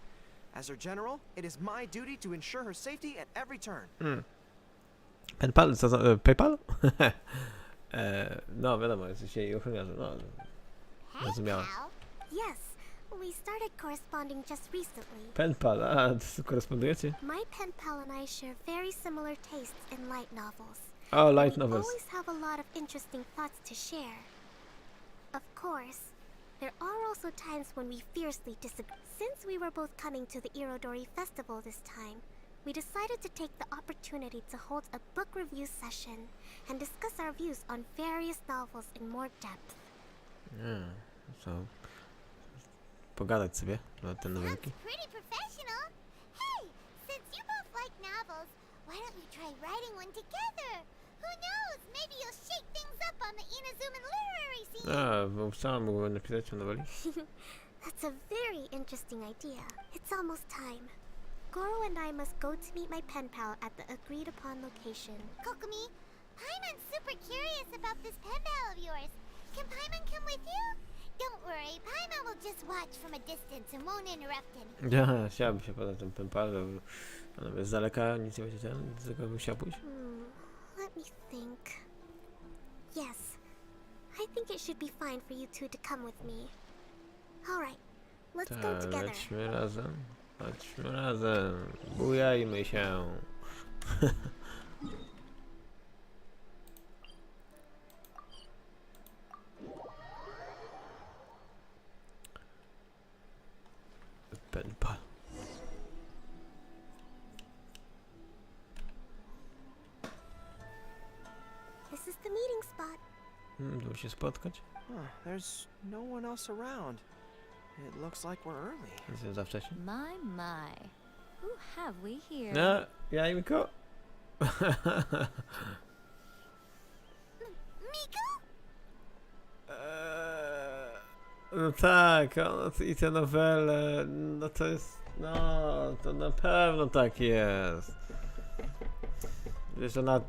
As her general, it is my duty to ensure her safety at every turn. Pen pal? PayPal? No, wiadomo, jesteś jej ochroniarzem. No, rozumiałem. Yes, we started corresponding just recently. Pen pal, korespondujecie? My pen pal and I share very similar tastes in light novels. Light novels. We always have a lot of interesting thoughts to share. Of course, there are also times when we fiercely disagree. Since we were both coming to the Irodori Festival this time, we decided to take the opportunity to hold a book review session and discuss our views on various novels in more depth. Pogadać sobie na te nowelki. Pretty professional. Hey, since you both like novels, why don't you try writing one together? Who Who knows? Maybe you'll shake things up on the Inazuman literary scene. Bo sama mógłbym napisać o noweli. That's a very interesting idea. It's almost time. Goro and I must go to meet my pen pal at the agreed upon location. Kokomi, Paimon's super curious about this pen pal of yours. Can Paimon come with you? Don't worry, Paimon will just watch from a distance and won't interrupt anything. Ja, chciałbym się podać ten penpal, ale z daleka nic nie będzie ten, z tego bym chciał pójść. Let me think. Yes. I think it should be fine for you two to come with me. Alright, let's go together. Lećmy razem. Chodźmy razem. Bujajmy się. Penpal. This is the meeting spot. Tu się spotkać? There's no one else around. It looks like we're early. Jest za wcześnie. My. Who have we here? No, jajko. Miko? No tak, i te nowele, no to jest, no to na pewno tak jest. Wiesz, ona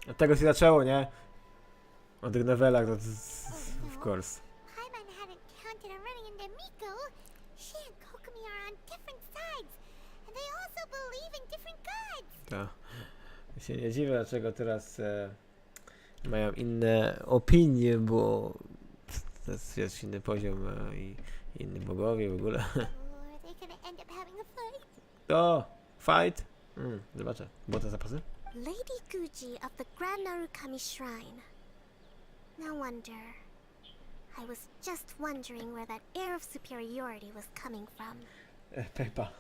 od tego się zaczęło, nie? O tych nowelach, to of course. Paimon hadn't counted on running into Miko. She and Kokomi are on different sides, and they also believe in different gods. To się nie dziwię, dlaczego teraz mają inne opinie, bo to jest inny poziom i inni bogowie w ogóle. Or are they gonna end up having a fight? To fight? Zobaczę. Było to zapasy? Lady Guji of the Grand Narukami Shrine. No wonder. I was just wondering where that air of superiority was coming from. Pepa.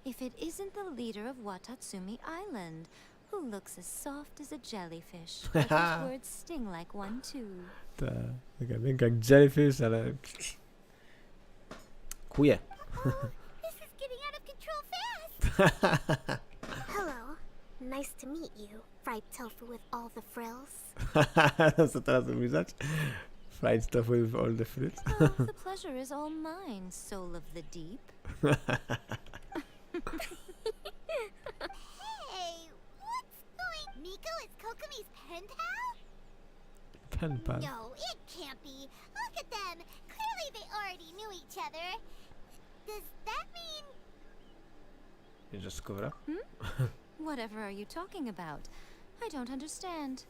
If it isn't the leader of Watatsumi Island, who looks as soft as a jellyfish, but his words sting like one too. Taka miękka jak jellyfish, ale... Kuje. This is getting out of control fast. Hello. Nice to meet you, fried tofu with all the frills. Co teraz ubliżać? Fried tofu with all the fruits. Oh, the pleasure is all mine, soul of the deep. Hey, what's going? Miko is Kokomi's pen pal? Pen pal. No, it can't be. Look at them. Clearly they already knew each other. Does that mean... You just cover up? Whatever are you talking about? I don't understand.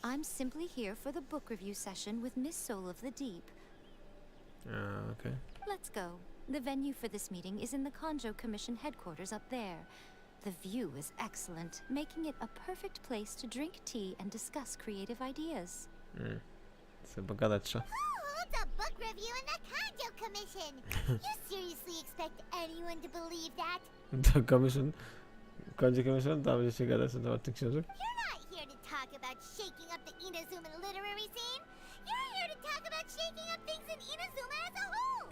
I'm simply here for the book review session with Miss Soul of the Deep. Okay. Let's go. The venue for this meeting is in the Konjo Commission headquarters up there. The view is excellent, making it a perfect place to drink tea and discuss creative ideas. Co pogadać trzeba. Who holds a book review in the Kanjo Commission? You seriously expect anyone to believe that? To commission? Konjo commission? Tam będziecie gadać na temat tych książek? You're not here to talk about shaking up the Inazuman literary scene. You're here to talk about shaking up things in Inazuma as a whole.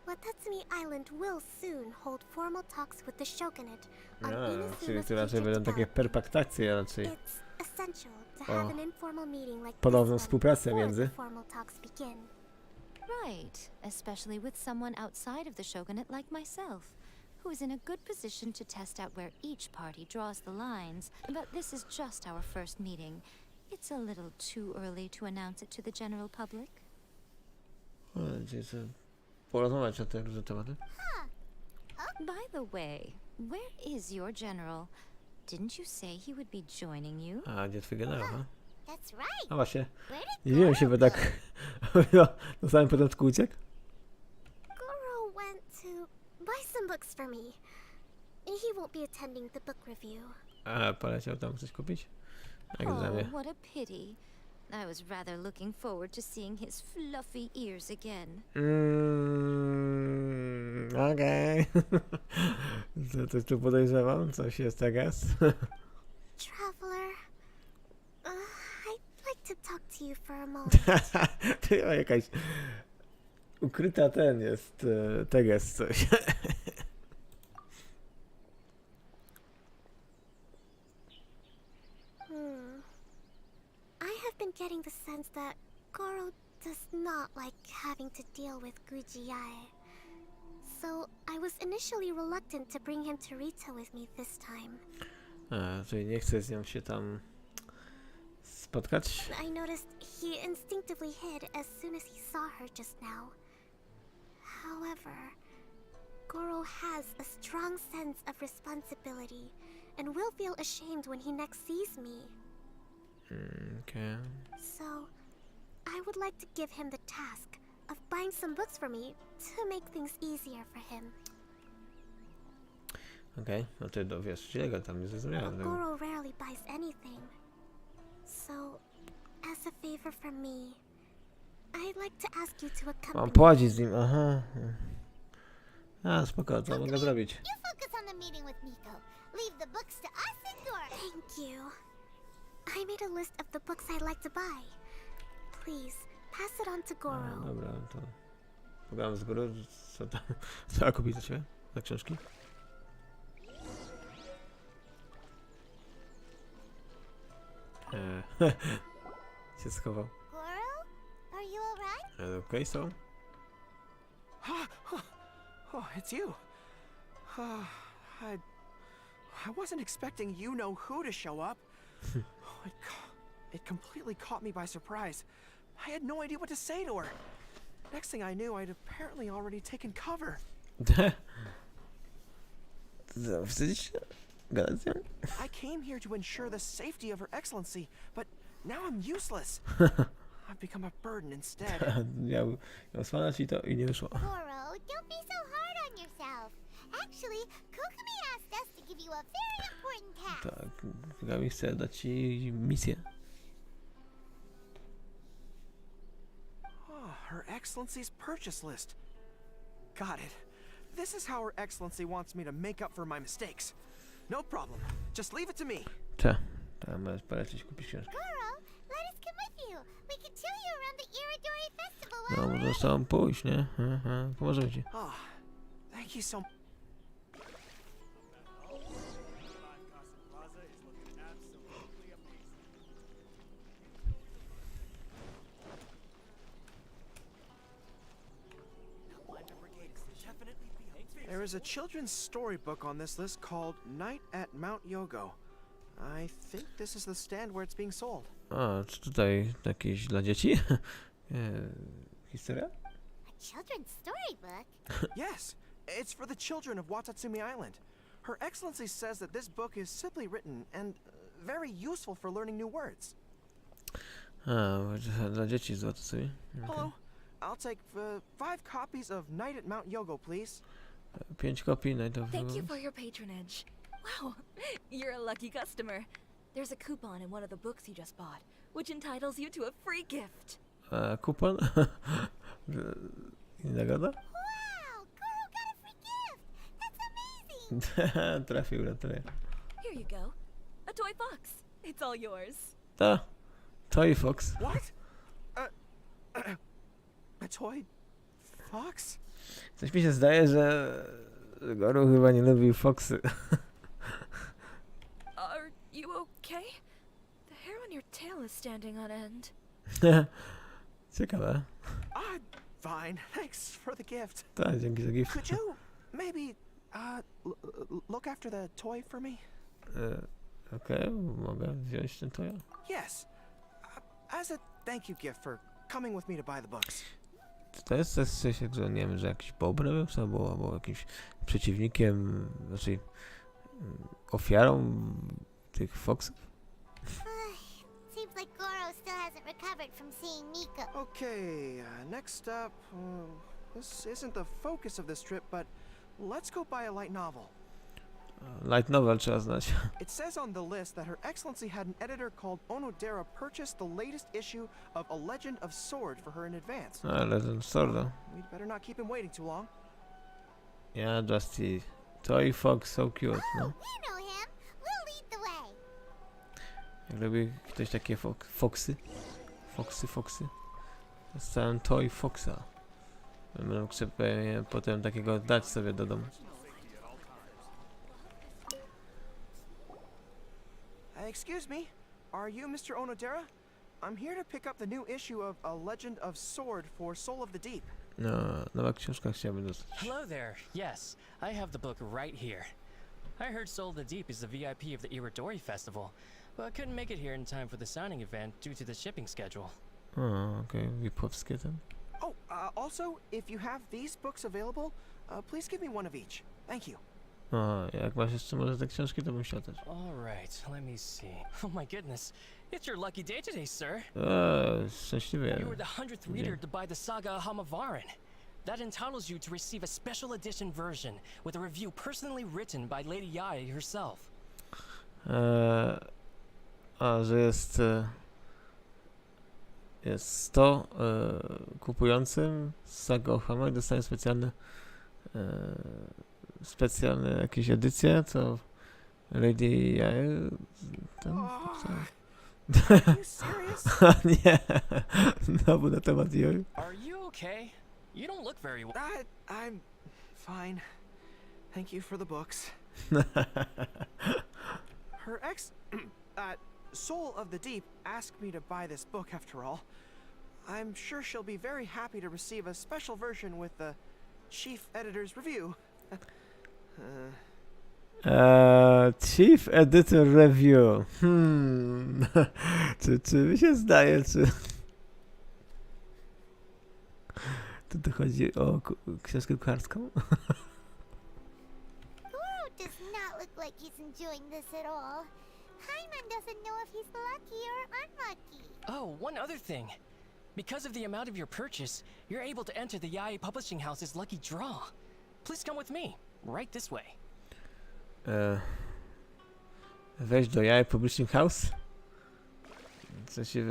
Watatsumi Island will soon hold formal talks with the shogunate on Czyli Inazuma's to raczej future będą takie development. perpaktacje raczej. It's essential to have an informal meeting like Ponowną this one współpracę before między. the formal talks begin. Right, especially with someone outside of the shogunate like myself, who is in a good position to test out where each party draws the lines. But this is just our first meeting. It's a little too early to announce it to the general public. Czyli co, porozmawiać o tych różnych tematach? By the way, where is your general? Didn't you say he would be joining you? A, gdzie twój generał, ha? That's right. A właśnie, Where did nie wiem się, bo tak na samym początku uciekł. Goro went to buy some books for me. He won't be attending the book review. A, poleciał tam coś kupić? Jak Oh, dla mnie. what a pity. I was rather looking forward to seeing his fluffy ears again. Okej. Coś tu podejrzewam, coś jest teraz. Traveler, I'd like to talk to you for a moment. To jakaś ukryta ten jest, teges coś. not like having to deal with Gujiae. So I was initially reluctant to bring him to Rito with me this time. Czyli nie chce z nią się tam spotkać? I noticed he instinctively hid as soon as he saw her just now. However, Goro has a strong sense of responsibility and will feel ashamed when he next sees me. Okay. So, I would like to give him the task of buying some books for me to make things easier for him. Okej, no ty dowiesz czego tam nie zrozumiałem tego. Goro rarely buys anything. So, as a favor from me, I'd like to ask you to accompany Mam płacić z nim, aha. A, spoko, co mogę zrobić? You focus on the meeting with Miko. Leave the books to us and Goro. Thank you. I made a list of the books I'd like to buy. Please, pass it on to Goro. Dobra, to pogadam z góry, co tam, co kupić za ciebie? Za książki? się schował. Goro? Are you alright? Okay, so? Oh, it's you. I wasn't expecting you-know-who to show up. It completely caught me by surprise. I had no idea what to say to her. Next thing I knew, I'd apparently already taken cover. I came here to ensure the safety of Her Excellency, but now I'm useless. I've become a burden instead. Miał osłaniać i to i nie wyszło. Goro, don't be so hard on yourself. Actually, Kokumi asked us to give you a very important task. Tak, Gami chce dać ci misję. Oh, Her Excellency's purchase list. Got it. This is how Her Excellency wants me to make up for my mistakes. No problem. Just leave it to me. Tam możesz polecieć kupić książkę. Goro, let us come with you. We can show you around the Iridori Festival. No, możesz sam pójść, nie? Pomożemy ci. Oh, thank you so much. There is a children's storybook on this list called Night at Mount Yogo. I think this is the stand where it's being sold. A, czy tutaj jakieś dla dzieci? Historia? A children's storybook? Yes, it's for the children of Watatsumi Island. Her Excellency says that this book is simply written and very useful for learning new words. A, dla dzieci z Watatsumi. Hello, I'll take 5 copies of Night at Mount Yogo, please. 5 kopii najpierw. Thank you for your patronage. Wow, you're a lucky customer. There's a coupon in one of the books you just bought, which entitles you to a free gift. Kupon? Nagroda? Wow, Goro got a free gift. That's amazing. Trafił na tyle. Here you go. A toy fox. It's all yours. Toy Fox. What? A toy fox? Coś mi się zdaje, że Goro chyba nie lubił Foxy. Are you okay? The hair on your tail is standing on end. Ciekawe. I'm fine. Thanks for the gift. Tak, dzięki za gift. Could you maybe look after the toy for me? Okej, mogę wziąć ten toy? Yes. As a thank you gift for coming with me to buy the books. To jest coś, że nie wiem, że jakiś bobrem albo jakimś przeciwnikiem, znaczy ofiarą tych Foxów? Seems like Goro still hasn't recovered from seeing Miko. Okay, next up, this isn't the focus of this trip, but let's go buy a light novel. Light novel trzeba znać. It says on the list that Her Excellency had an editor called Onodera purchase the latest issue of A Legend of Sword for her in advance. Legend of Sword. We'd better not keep him waiting too long. Yeah, just the Toy Fox, so cute, no. We know him. We'll lead the way. Jak lubi ktoś takie foxy? Foxy. Dostałem Toy Foxa. Będę mógł sobie potem takiego dać sobie do domu. Excuse me, are you Mr. Onodera? I'm here to pick up the new issue of A Legend of Sword for Soul of the Deep. No, nowa książka chciałbym dostać. Hello there. Yes, I have the book right here. I heard Soul of the Deep is the VIP of the Iridori Festival, but couldn't make it here in time for the signing event due to the shipping schedule. O, okej, VIP-owskie tam. Oh, also, if you have these books available, please give me one of each. Thank you. O, jak masz jeszcze może te książki, to bym chciał też. Alright, let me see. Oh my goodness, it's your lucky day today, sir. Szczęśliwy You were jeden. the 100th reader to buy the Saga Hamavarin. That entitles you to receive a special edition version with a review personally written by Lady Yai herself. A, że jest... Jest 100 kupującym z Saga Hama i dostaje specjalne jakieś edycje, co Lady Yai... Are you serious? Nie, znowu na temat Yoi. Are you okay? You don't look very well. I'm fine. Thank you for the books. Her Soul of the Deep asked me to buy this book after all. I'm sure she'll be very happy to receive a special version with the chief editor's review. Chief Editor Review. Czy mi się zdaje, czy... Tu chodzi o książkę kucharską? Goro does not look like he's enjoying this at all. Hyman doesn't know if he's lucky or unlucky. Oh, one other thing. Because of the amount of your purchase, you're able to enter the Yai Publishing House's lucky draw. Please come with me. Right this way. Wejść do Yai Publishing House? Co się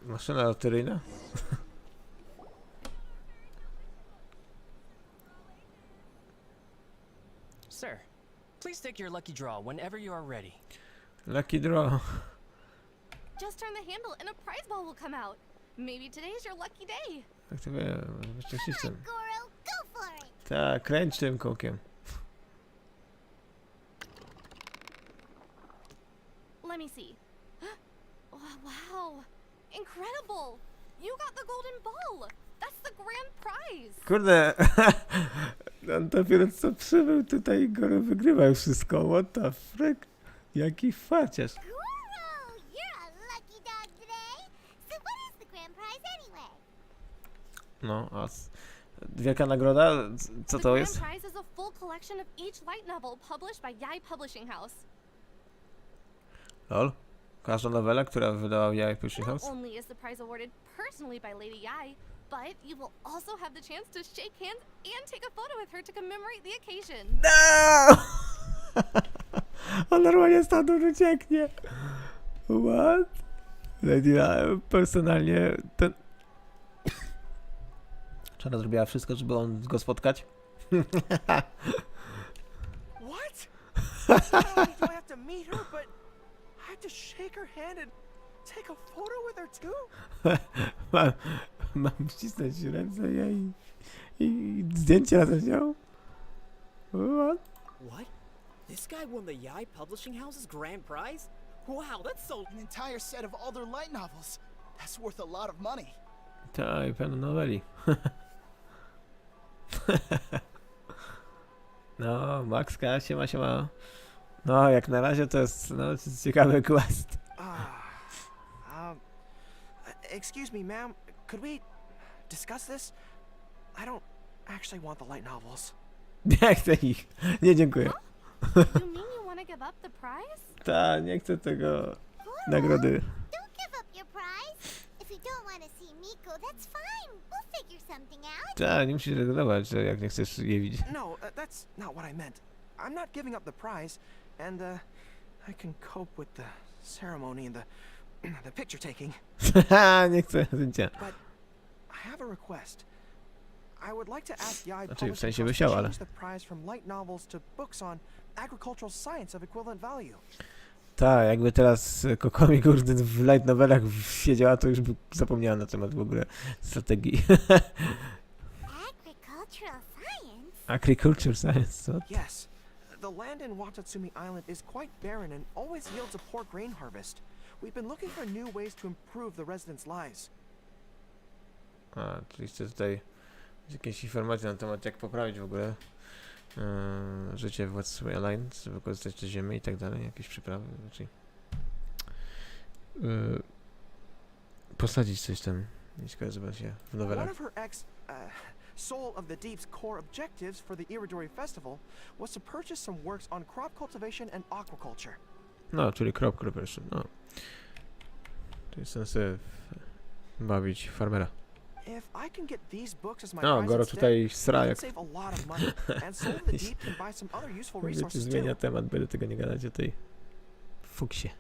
maszyna loteryjna? Sir, please take your lucky draw whenever you are ready. Lucky draw. Just turn the handle and a prize ball will come out. Maybe today's your lucky day. Tak to wiem, może być szczęśliwcem. Goro, go for it. Tak, kręć tym kołkiem. Let me see. Oh, wow. Incredible. You got the golden ball. That's the grand prize. Kurde, on dopiero co przybył tutaj i Goro wygrywa już wszystko. What the frick? Jaki farciarz. Goro, you're a lucky dog today. So what is the grand prize anyway? No, a wielka nagroda? Co to jest? The grand prize is a full collection of each light novel published by Yai Publishing House. Lol. Każda nowela, która wydała Yai Publishing House? Not only is the prize awarded personally by Lady Yai, but you will also have the chance to shake hands and take a photo with her to commemorate the occasion. No! On normalnie stamtąd ucieknie. What? Lady Yai personalnie ten... Czy ona zrobiła wszystko, żeby on go spotkać? What? Not only do I have to meet her, but I have to shake her hand and take a photo with her too? Mam ścisnąć ręce i zdjęcie razem z nią? What? What? This guy won the Yai Publishing House's grand prize? Wow, that's so... An entire set of all their light novels. That's worth a lot of money. Tak, pełno noweli. No, Maxka, siema. No, jak na razie to jest, ciekawy quest. Excuse me, ma'am. Could we discuss this? I don't actually want the light novels. Nie chcę ich. Nie, dziękuję. You mean you want to give up the prize? Tak, nie chcę tego nagrody. Don't give up your prize. If you don't want to see Miko, that's fine. We'll figure something out. Tak, nie musisz rezygnować, że jak nie chcesz je widzieć. No, that's not what I meant. I'm not giving up the prize, and I can cope with the ceremony and the picture taking. Nie chcę zdjęcia. But I have a request. I would like to ask Yai Znaczy, w Publishing sensie House wisiał, to ale... change the prize from light novels to books on agricultural science of equivalent value. Tak, jakby teraz Kokomi Gurdyn w light novelach siedziała, to już by zapomniała na temat w ogóle strategii. Agricultural science? Agriculture science, co? Yes. The land in Watatsumi Island is quite barren and always yields a poor grain harvest. We've been looking for new ways to improve the residents' lives. A, czyli chcę tutaj jakieś informacje na temat, jak poprawić w ogóle życie w Watatsumi Island, wykorzystać te ziemię i tak dalej, jakieś przyprawy, raczej posadzić coś tam, nie skojarzyła się w nowelach. One of her Soul of the Deep's core objectives for the Iridori Festival was to purchase some works on crop cultivation and aquaculture. No, czyli crop cultivation, no. To jest sens bawić farmera. If I can get these books as my No, Goro tutaj sra jak... save a lot of money, and Soul of the Deep can buy some other useful resources too. Zmienia temat, byle tego nie gadać o tej fuksie.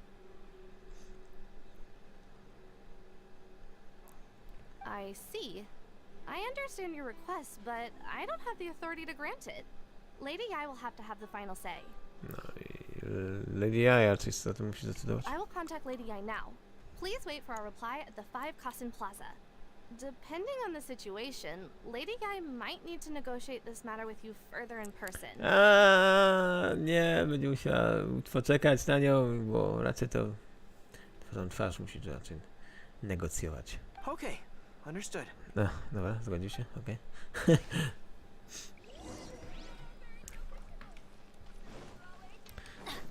I see. I understand your request, but I don't have the authority to grant it. Lady I will have to have the final say. No i Lady Jaja coś za tym musi zdecydować. I will contact Lady I now. Please wait for our reply at the 5 Kasen Plaza. Depending on the situation, Lady I might need to negotiate this matter with you further in person. Nie, będzie musiała poczekać na nią, bo raczej to twarzą twarz musi raczej negocjować. Okay, understood. No, dobra, zgodził się, okej.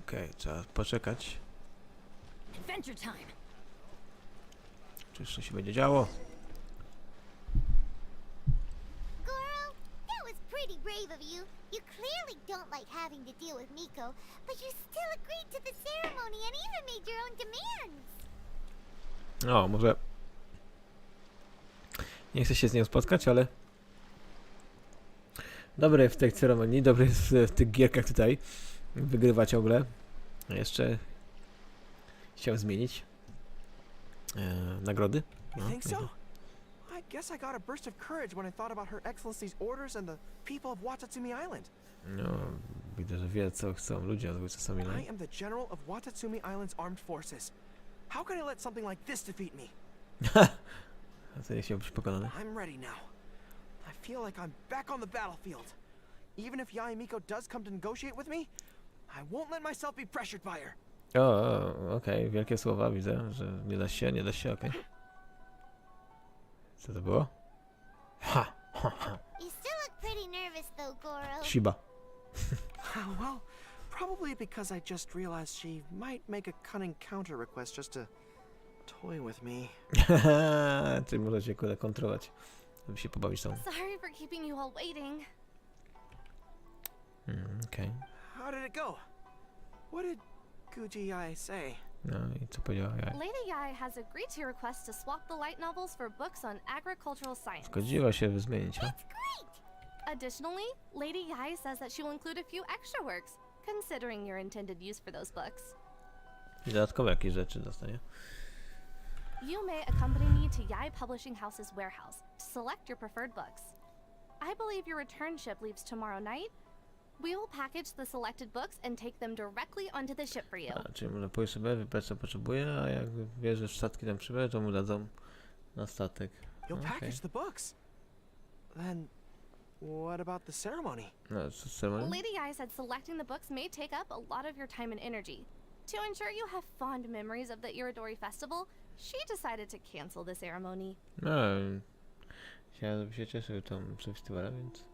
Okej, trzeba poczekać. Adventure time. Czy jeszcze się będzie działo? Goro, that was pretty brave of you. You clearly don't like having to deal with Miko, but you still agreed to the ceremony and even made your own demands. No, może... Nie chcę się z nią spotkać, ale... Dobry w tej ceremonii, dobry w tych gierkach tutaj. Wygrywa ciągle. Jeszcze... Chciał zmienić nagrody. You think so? I guess I got a burst of courage when I thought about Her Excellency's orders and the people of Watatsumi Island. No, widzę, że wie, co chcą ludzie od czasami. I am the general of Watatsumi Island's armed forces. How can I let something like this defeat me? A to nie chciał być pokonany. I'm ready now. I feel like I'm back on the battlefield. Even if Yae Miko does come to negotiate with me, I won't let myself be pressured by her. Okej, wielkie słowa, widzę, że nie da się, okej. Co to było? Ha! You still look pretty nervous though, Goro. Shiba. Well, probably because I just realized she might make a cunning counter request just to toy with me. Czyli może się kontrolować, żeby się pobawić tą. Sorry for keeping you all waiting. Okej. How did it go? What did Guji Yae say? No i co powiedziała Jae? Lady Yae has agreed to your request to swap the light novels for books on agricultural science. Zgodziła się zmienić, ha? Additionally, Lady Yae says that she will include a few extra works, considering your intended use for those books. I dodatkowe jakieś rzeczy dostanie. You may accompany me to Yae Publishing House's warehouse to select your preferred books. I believe your return ship leaves tomorrow night. We will package the selected books and take them directly onto the ship for you. Czyli może pójść sobie, wybrać co potrzebuje, a jak wie, że statki tam przybyły, to mu dadzą na statek. You'll package the books. Then, what about the ceremony? No, co z ceremonią? Lady Yae said selecting the books may take up a lot of your time and energy. To ensure you have fond memories of the Iridori Festival, she decided to cancel the ceremony. No, chciałem, żeby się cieszył tą festiwalem, więc...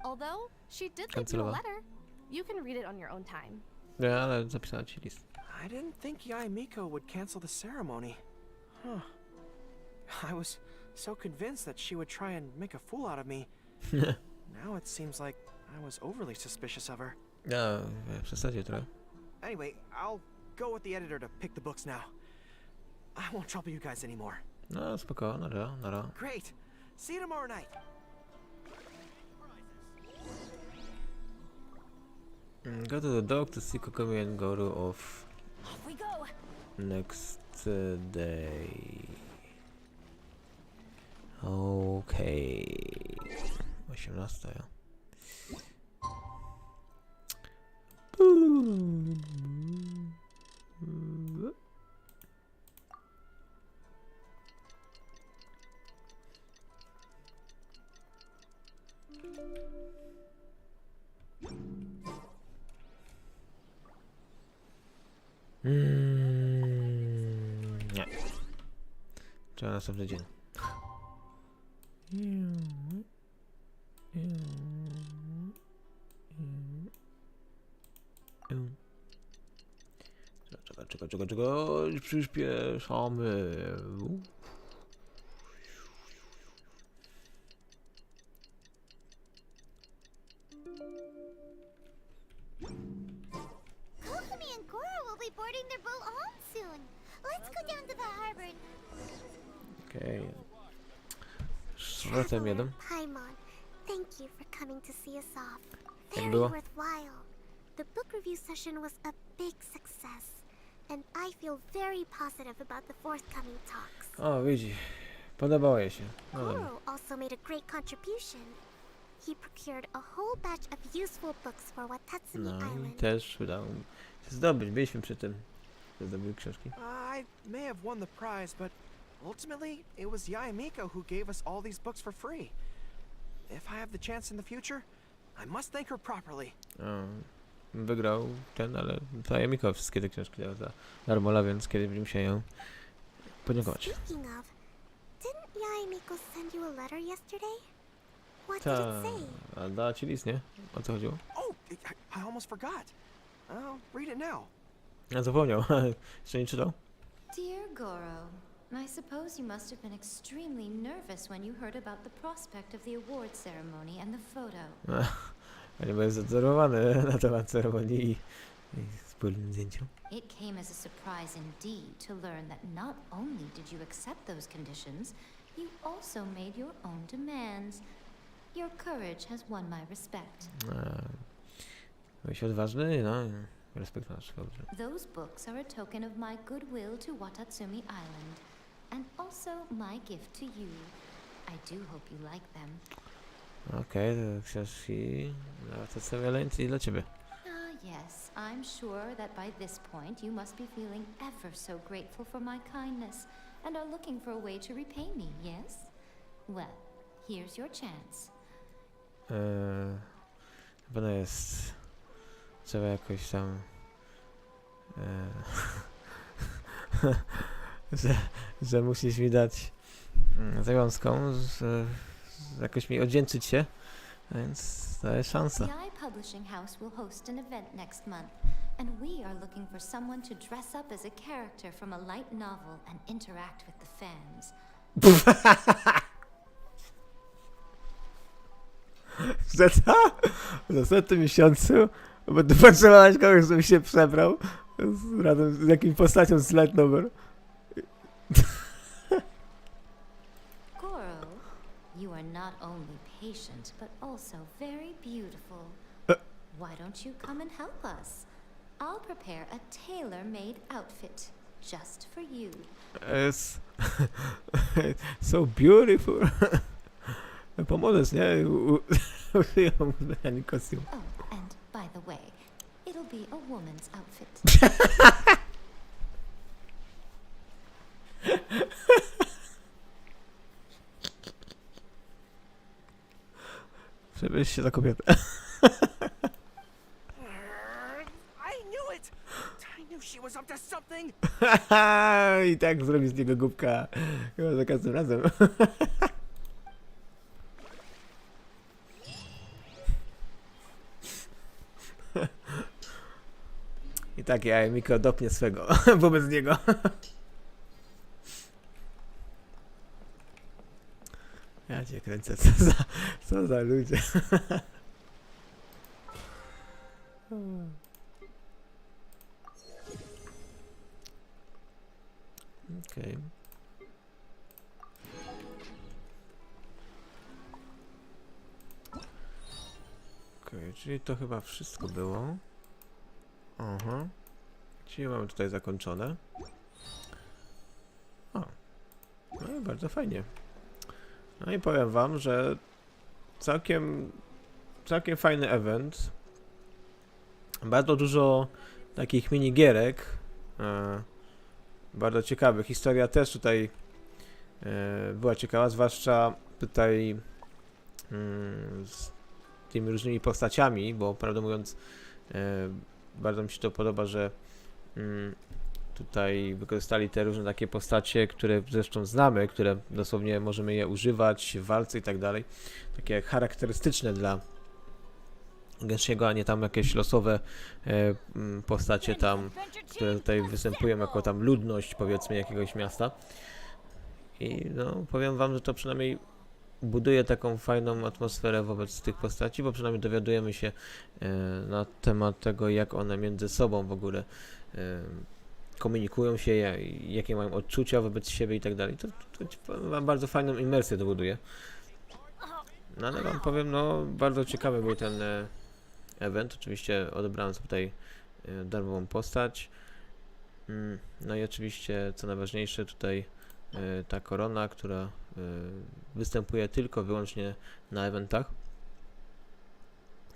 Although, she did leave you a letter. You can read it on your own time. Nie, ale zapisała ci list. I didn't think Yae Miko would cancel the ceremony. Huh. I was so convinced that she would try and make a fool out of me. Now it seems like I was overly suspicious of her. Ja, w zasadzie trochę. Anyway, I'll go with the editor to pick the books now. I won't trouble you guys anymore. No, spoko, nara. Great. See you tomorrow night. Go to the dock to see Kokomi and Goro off we go. Next day. Okej. 18, ja. Nie. Trzeba następny dzień. Czekaj, przyspieszamy. Kokomi and Goro will be boarding their boat home soon. Let's go down to the harbor. Okej. Szratem jeden. Paimon, thank you for coming to see us off. Jak Very było? worthwhile. The book review session was a big success, and I feel very positive about the forthcoming talks. O, widzi. Podobało jej się. No dobra. Goro also made a great contribution. He procured a whole batch of useful books for Watatsumi No i Island. też udało mi się zdobyć. Byliśmy przy tym. że zdobyły książki. I may have won the prize, but ultimately it was Yae Miko who gave us all these books for free. If I have the chance in the future, I must thank her properly. O, wygrał ten, ale to Yamiko wszystkie te książki dała za darmola, więc kiedy będziemy się ją podziękować. Speaking of, didn't Yae Miko send you a letter yesterday? What did Ta, it say? a dała ci list, nie? O co chodziło? Oh, I almost forgot. I'll read it now. Ja zapomniał. Jeszcze nie czytał? Dear Goro, I suppose you must have been extremely nervous when you heard about the prospect of the award ceremony and the photo. A nie byłem zadorowany na temat ceremonii i wspólnym zdjęciu. It came as a surprise indeed to learn that not only did you accept those conditions, you also made your own demands. Your courage has won my respect. Byłeś odważny, no. Respekt nasz. Those books are a token of my goodwill to Watatsumi Island, and also my gift to you. I do hope you like them. Okej, to książki na Watatsumi Island i dla ciebie. Yes, I'm sure that by this point you must be feeling ever so grateful for my kindness and are looking for a way to repay me, yes? Well, here's your chance. Chyba jest... Trzeba jakoś tam... że musisz mi dać związką, że jakoś mi odwdzięczyć się, więc to jest szansa. The Publishing House will host an event next month, and we are looking for someone to dress up as a character from a light novel and interact with the fans. Że co? W następnym miesiącu będę potrzebować kogoś, żeby się przebrał razem z jakimś postacią z light novel. Goro, you are not only patient, but also very beautiful. Why don't you come and help us? I'll prepare a tailor-made outfit just for you. It's so beautiful. Pomożesz, nie? Użyję specjalny kostium. Oh, and by the way, it'll be a woman's outfit. Żebyś się za kobietę. I knew it! I knew she was up to something! I tak zrobi z niego głupka. Chyba za każdym razem. I tak ja Miko dopnie swego wobec niego. Ja cię kręcę, co za ludzie. Okej. Okej, czyli to chyba wszystko było. Aha. Czyli mamy tutaj zakończone. O. No i bardzo fajnie. No i powiem wam, że całkiem fajny event. Bardzo dużo takich minigierek. Bardzo ciekawy. Historia też tutaj była ciekawa, zwłaszcza tutaj z tymi różnymi postaciami, bo prawdę mówiąc bardzo mi się to podoba, że tutaj wykorzystali te różne takie postacie, które zresztą znamy, które dosłownie możemy je używać w walce i tak dalej. Takie charakterystyczne dla Genshiego, a nie tam jakieś losowe postacie tam, które tutaj występują jako tam ludność, powiedzmy, jakiegoś miasta. I no, powiem wam, że to przynajmniej buduje taką fajną atmosferę wobec tych postaci, bo przynajmniej dowiadujemy się na temat tego, jak one między sobą w ogóle komunikują się, jakie mają odczucia wobec siebie i tak dalej. To powiem wam, bardzo fajną imersję to buduje. No ale wam powiem, no bardzo ciekawy był ten event. Oczywiście odebrałem sobie tutaj darmową postać. No i oczywiście, co najważniejsze, tutaj ta korona, która występuje tylko wyłącznie na eventach.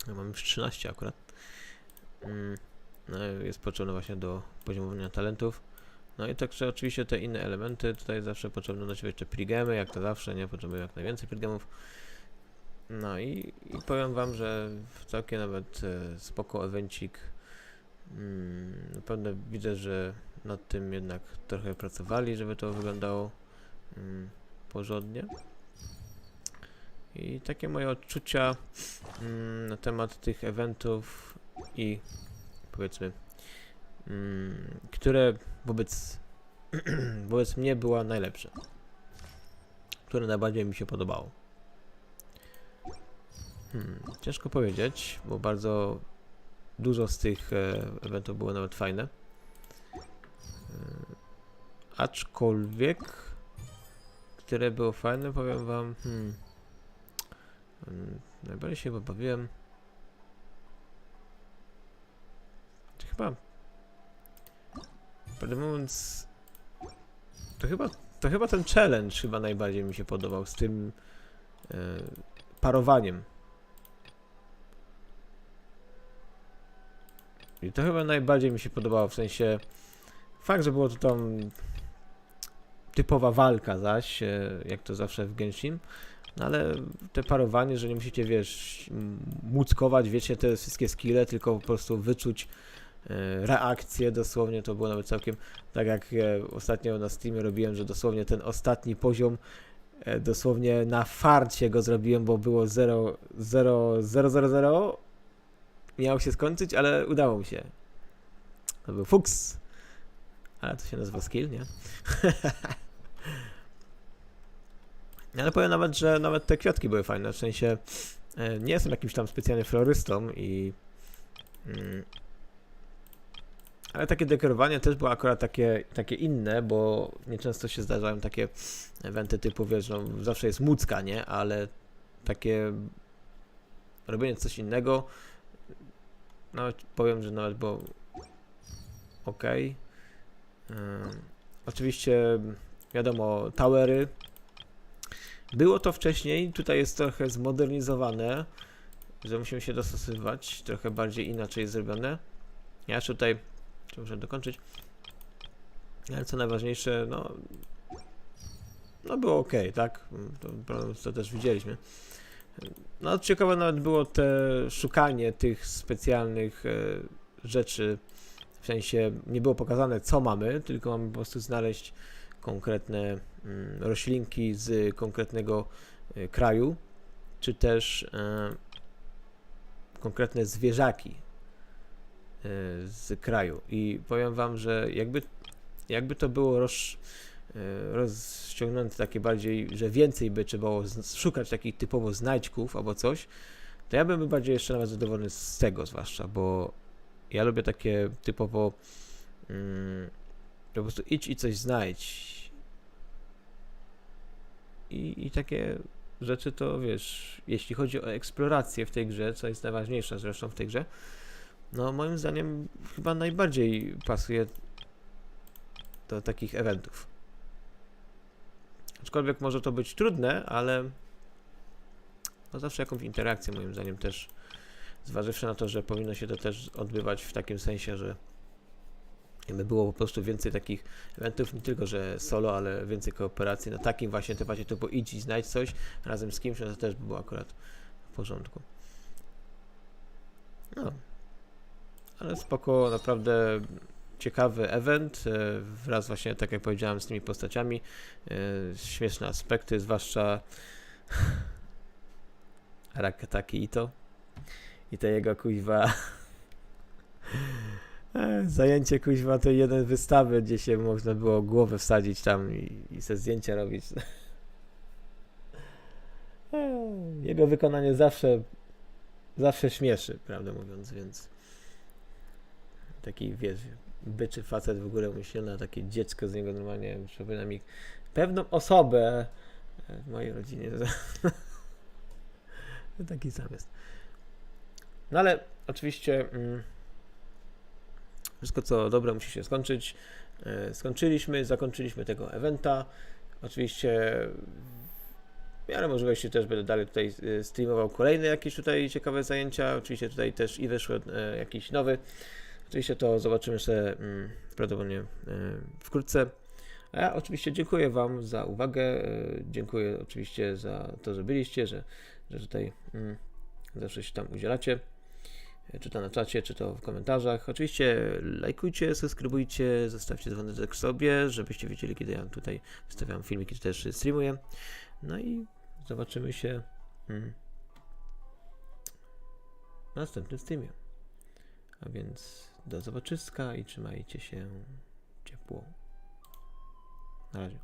Ja mam już 13 akurat. No, jest potrzebna właśnie do poziomowania talentów. No i także oczywiście te inne elementy, tutaj zawsze potrzebne do siebie jeszcze pregamy, jak to zawsze, nie? Potrzebuję jak najwięcej pregamów. No i powiem wam, że całkiem nawet spoko evencik. Naprawdę widzę, że nad tym jednak trochę pracowali, żeby to wyglądało porządnie. I takie moje odczucia na temat tych eventów i powiedzmy, które wobec mnie była najlepsze, które najbardziej mi się podobało. Ciężko powiedzieć, bo bardzo dużo z tych eventów było nawet fajne. Aczkolwiek, które było fajne, powiem wam, najbardziej się pobawiłem. Prawdę mówiąc, to chyba ten challenge chyba najbardziej mi się podobał z tym parowaniem. I to chyba najbardziej mi się podobało, w sensie fakt, że było to tam typowa walka zaś, jak to zawsze w Genshin, no ale te parowanie, że nie musicie, wiesz, muckować, wiecie, te wszystkie skille, tylko po prostu wyczuć reakcje, dosłownie to było nawet całkiem tak jak ostatnio na Steamie robiłem, że dosłownie ten ostatni poziom dosłownie na farcie go zrobiłem, bo było 0,0,0,0 miało się skończyć, ale udało mi się. To był fuks. Ale to się nazywa skill, nie? Ale powiem nawet, że nawet te kwiatki były fajne, w sensie nie jestem jakimś tam specjalnie florystą i ale takie dekorowanie też było akurat takie inne, bo nieczęsto się zdarzają takie eventy typu, wiesz, no zawsze jest mucka, nie? Ale takie robienie coś innego, no powiem, że nawet było ok. Oczywiście wiadomo, towery. Było to wcześniej, tutaj jest trochę zmodernizowane, że musimy się dostosowywać, trochę bardziej inaczej jest zrobione. Ja jeszcze tutaj muszę dokończyć. Ale co najważniejsze, no było ok, tak? To też widzieliśmy. No ciekawe nawet było szukanie tych specjalnych rzeczy, w sensie nie było pokazane co mamy, tylko mamy po prostu znaleźć konkretne roślinki z konkretnego kraju, czy też konkretne zwierzaki z kraju. I powiem wam, że jakby to było rozciągnięte takie bardziej, że więcej by trzeba było szukać takich typowo znajdźków albo coś, to ja bym był bardziej jeszcze nawet zadowolony z tego zwłaszcza, bo ja lubię takie typowo po prostu idź i coś znajdź. I takie rzeczy to, wiesz, jeśli chodzi o eksplorację w tej grze, co jest najważniejsze zresztą w tej grze, no moim zdaniem chyba najbardziej pasuje do takich eventów. Aczkolwiek może to być trudne, ale no zawsze jakąś interakcję moim zdaniem też, zważywszy na to, że powinno się to też odbywać w takim sensie, że jakby było po prostu więcej takich eventów, nie tylko, że solo, ale więcej kooperacji na takim właśnie temacie typu idź i znajdź coś razem z kimś, no to też by było akurat w porządku. No. Ale spoko, naprawdę ciekawy event, wraz właśnie, tak jak powiedziałem, z tymi postaciami, śmieszne aspekty, zwłaszcza Rakataki Ito i te jego kuźwa zajęcie kuźwa to jeden wystawy, gdzie się można było głowę wsadzić tam i se zdjęcia robić. Jego wykonanie zawsze śmieszy, prawdę mówiąc, więc taki, wiesz, byczy facet w ogóle myślony, na takie dziecko z niego normalnie przypomina mi pewną osobę w mojej rodzinie. Taki sam jest. No ale oczywiście wszystko co dobre musi się skończyć. Zakończyliśmy tego eventa. Oczywiście w miarę możliwości też będę dalej tutaj streamował kolejne jakieś tutaj ciekawe zajęcia. Oczywiście tutaj też i wyszły jakiś nowy. Oczywiście to zobaczymy sobie prawdopodobnie wkrótce. A ja oczywiście dziękuję Wam za uwagę. Dziękuję oczywiście za to, że byliście, że tutaj zawsze się tam udzielacie. Czy to na czacie, czy to w komentarzach. Oczywiście lajkujcie, subskrybujcie, zostawcie dzwoneczek sobie, żebyście wiedzieli, kiedy ja tutaj wystawiam filmiki, czy też streamuję. No i zobaczymy się w następnym streamie. A więc do zobaczyska i trzymajcie się ciepło. Na razie.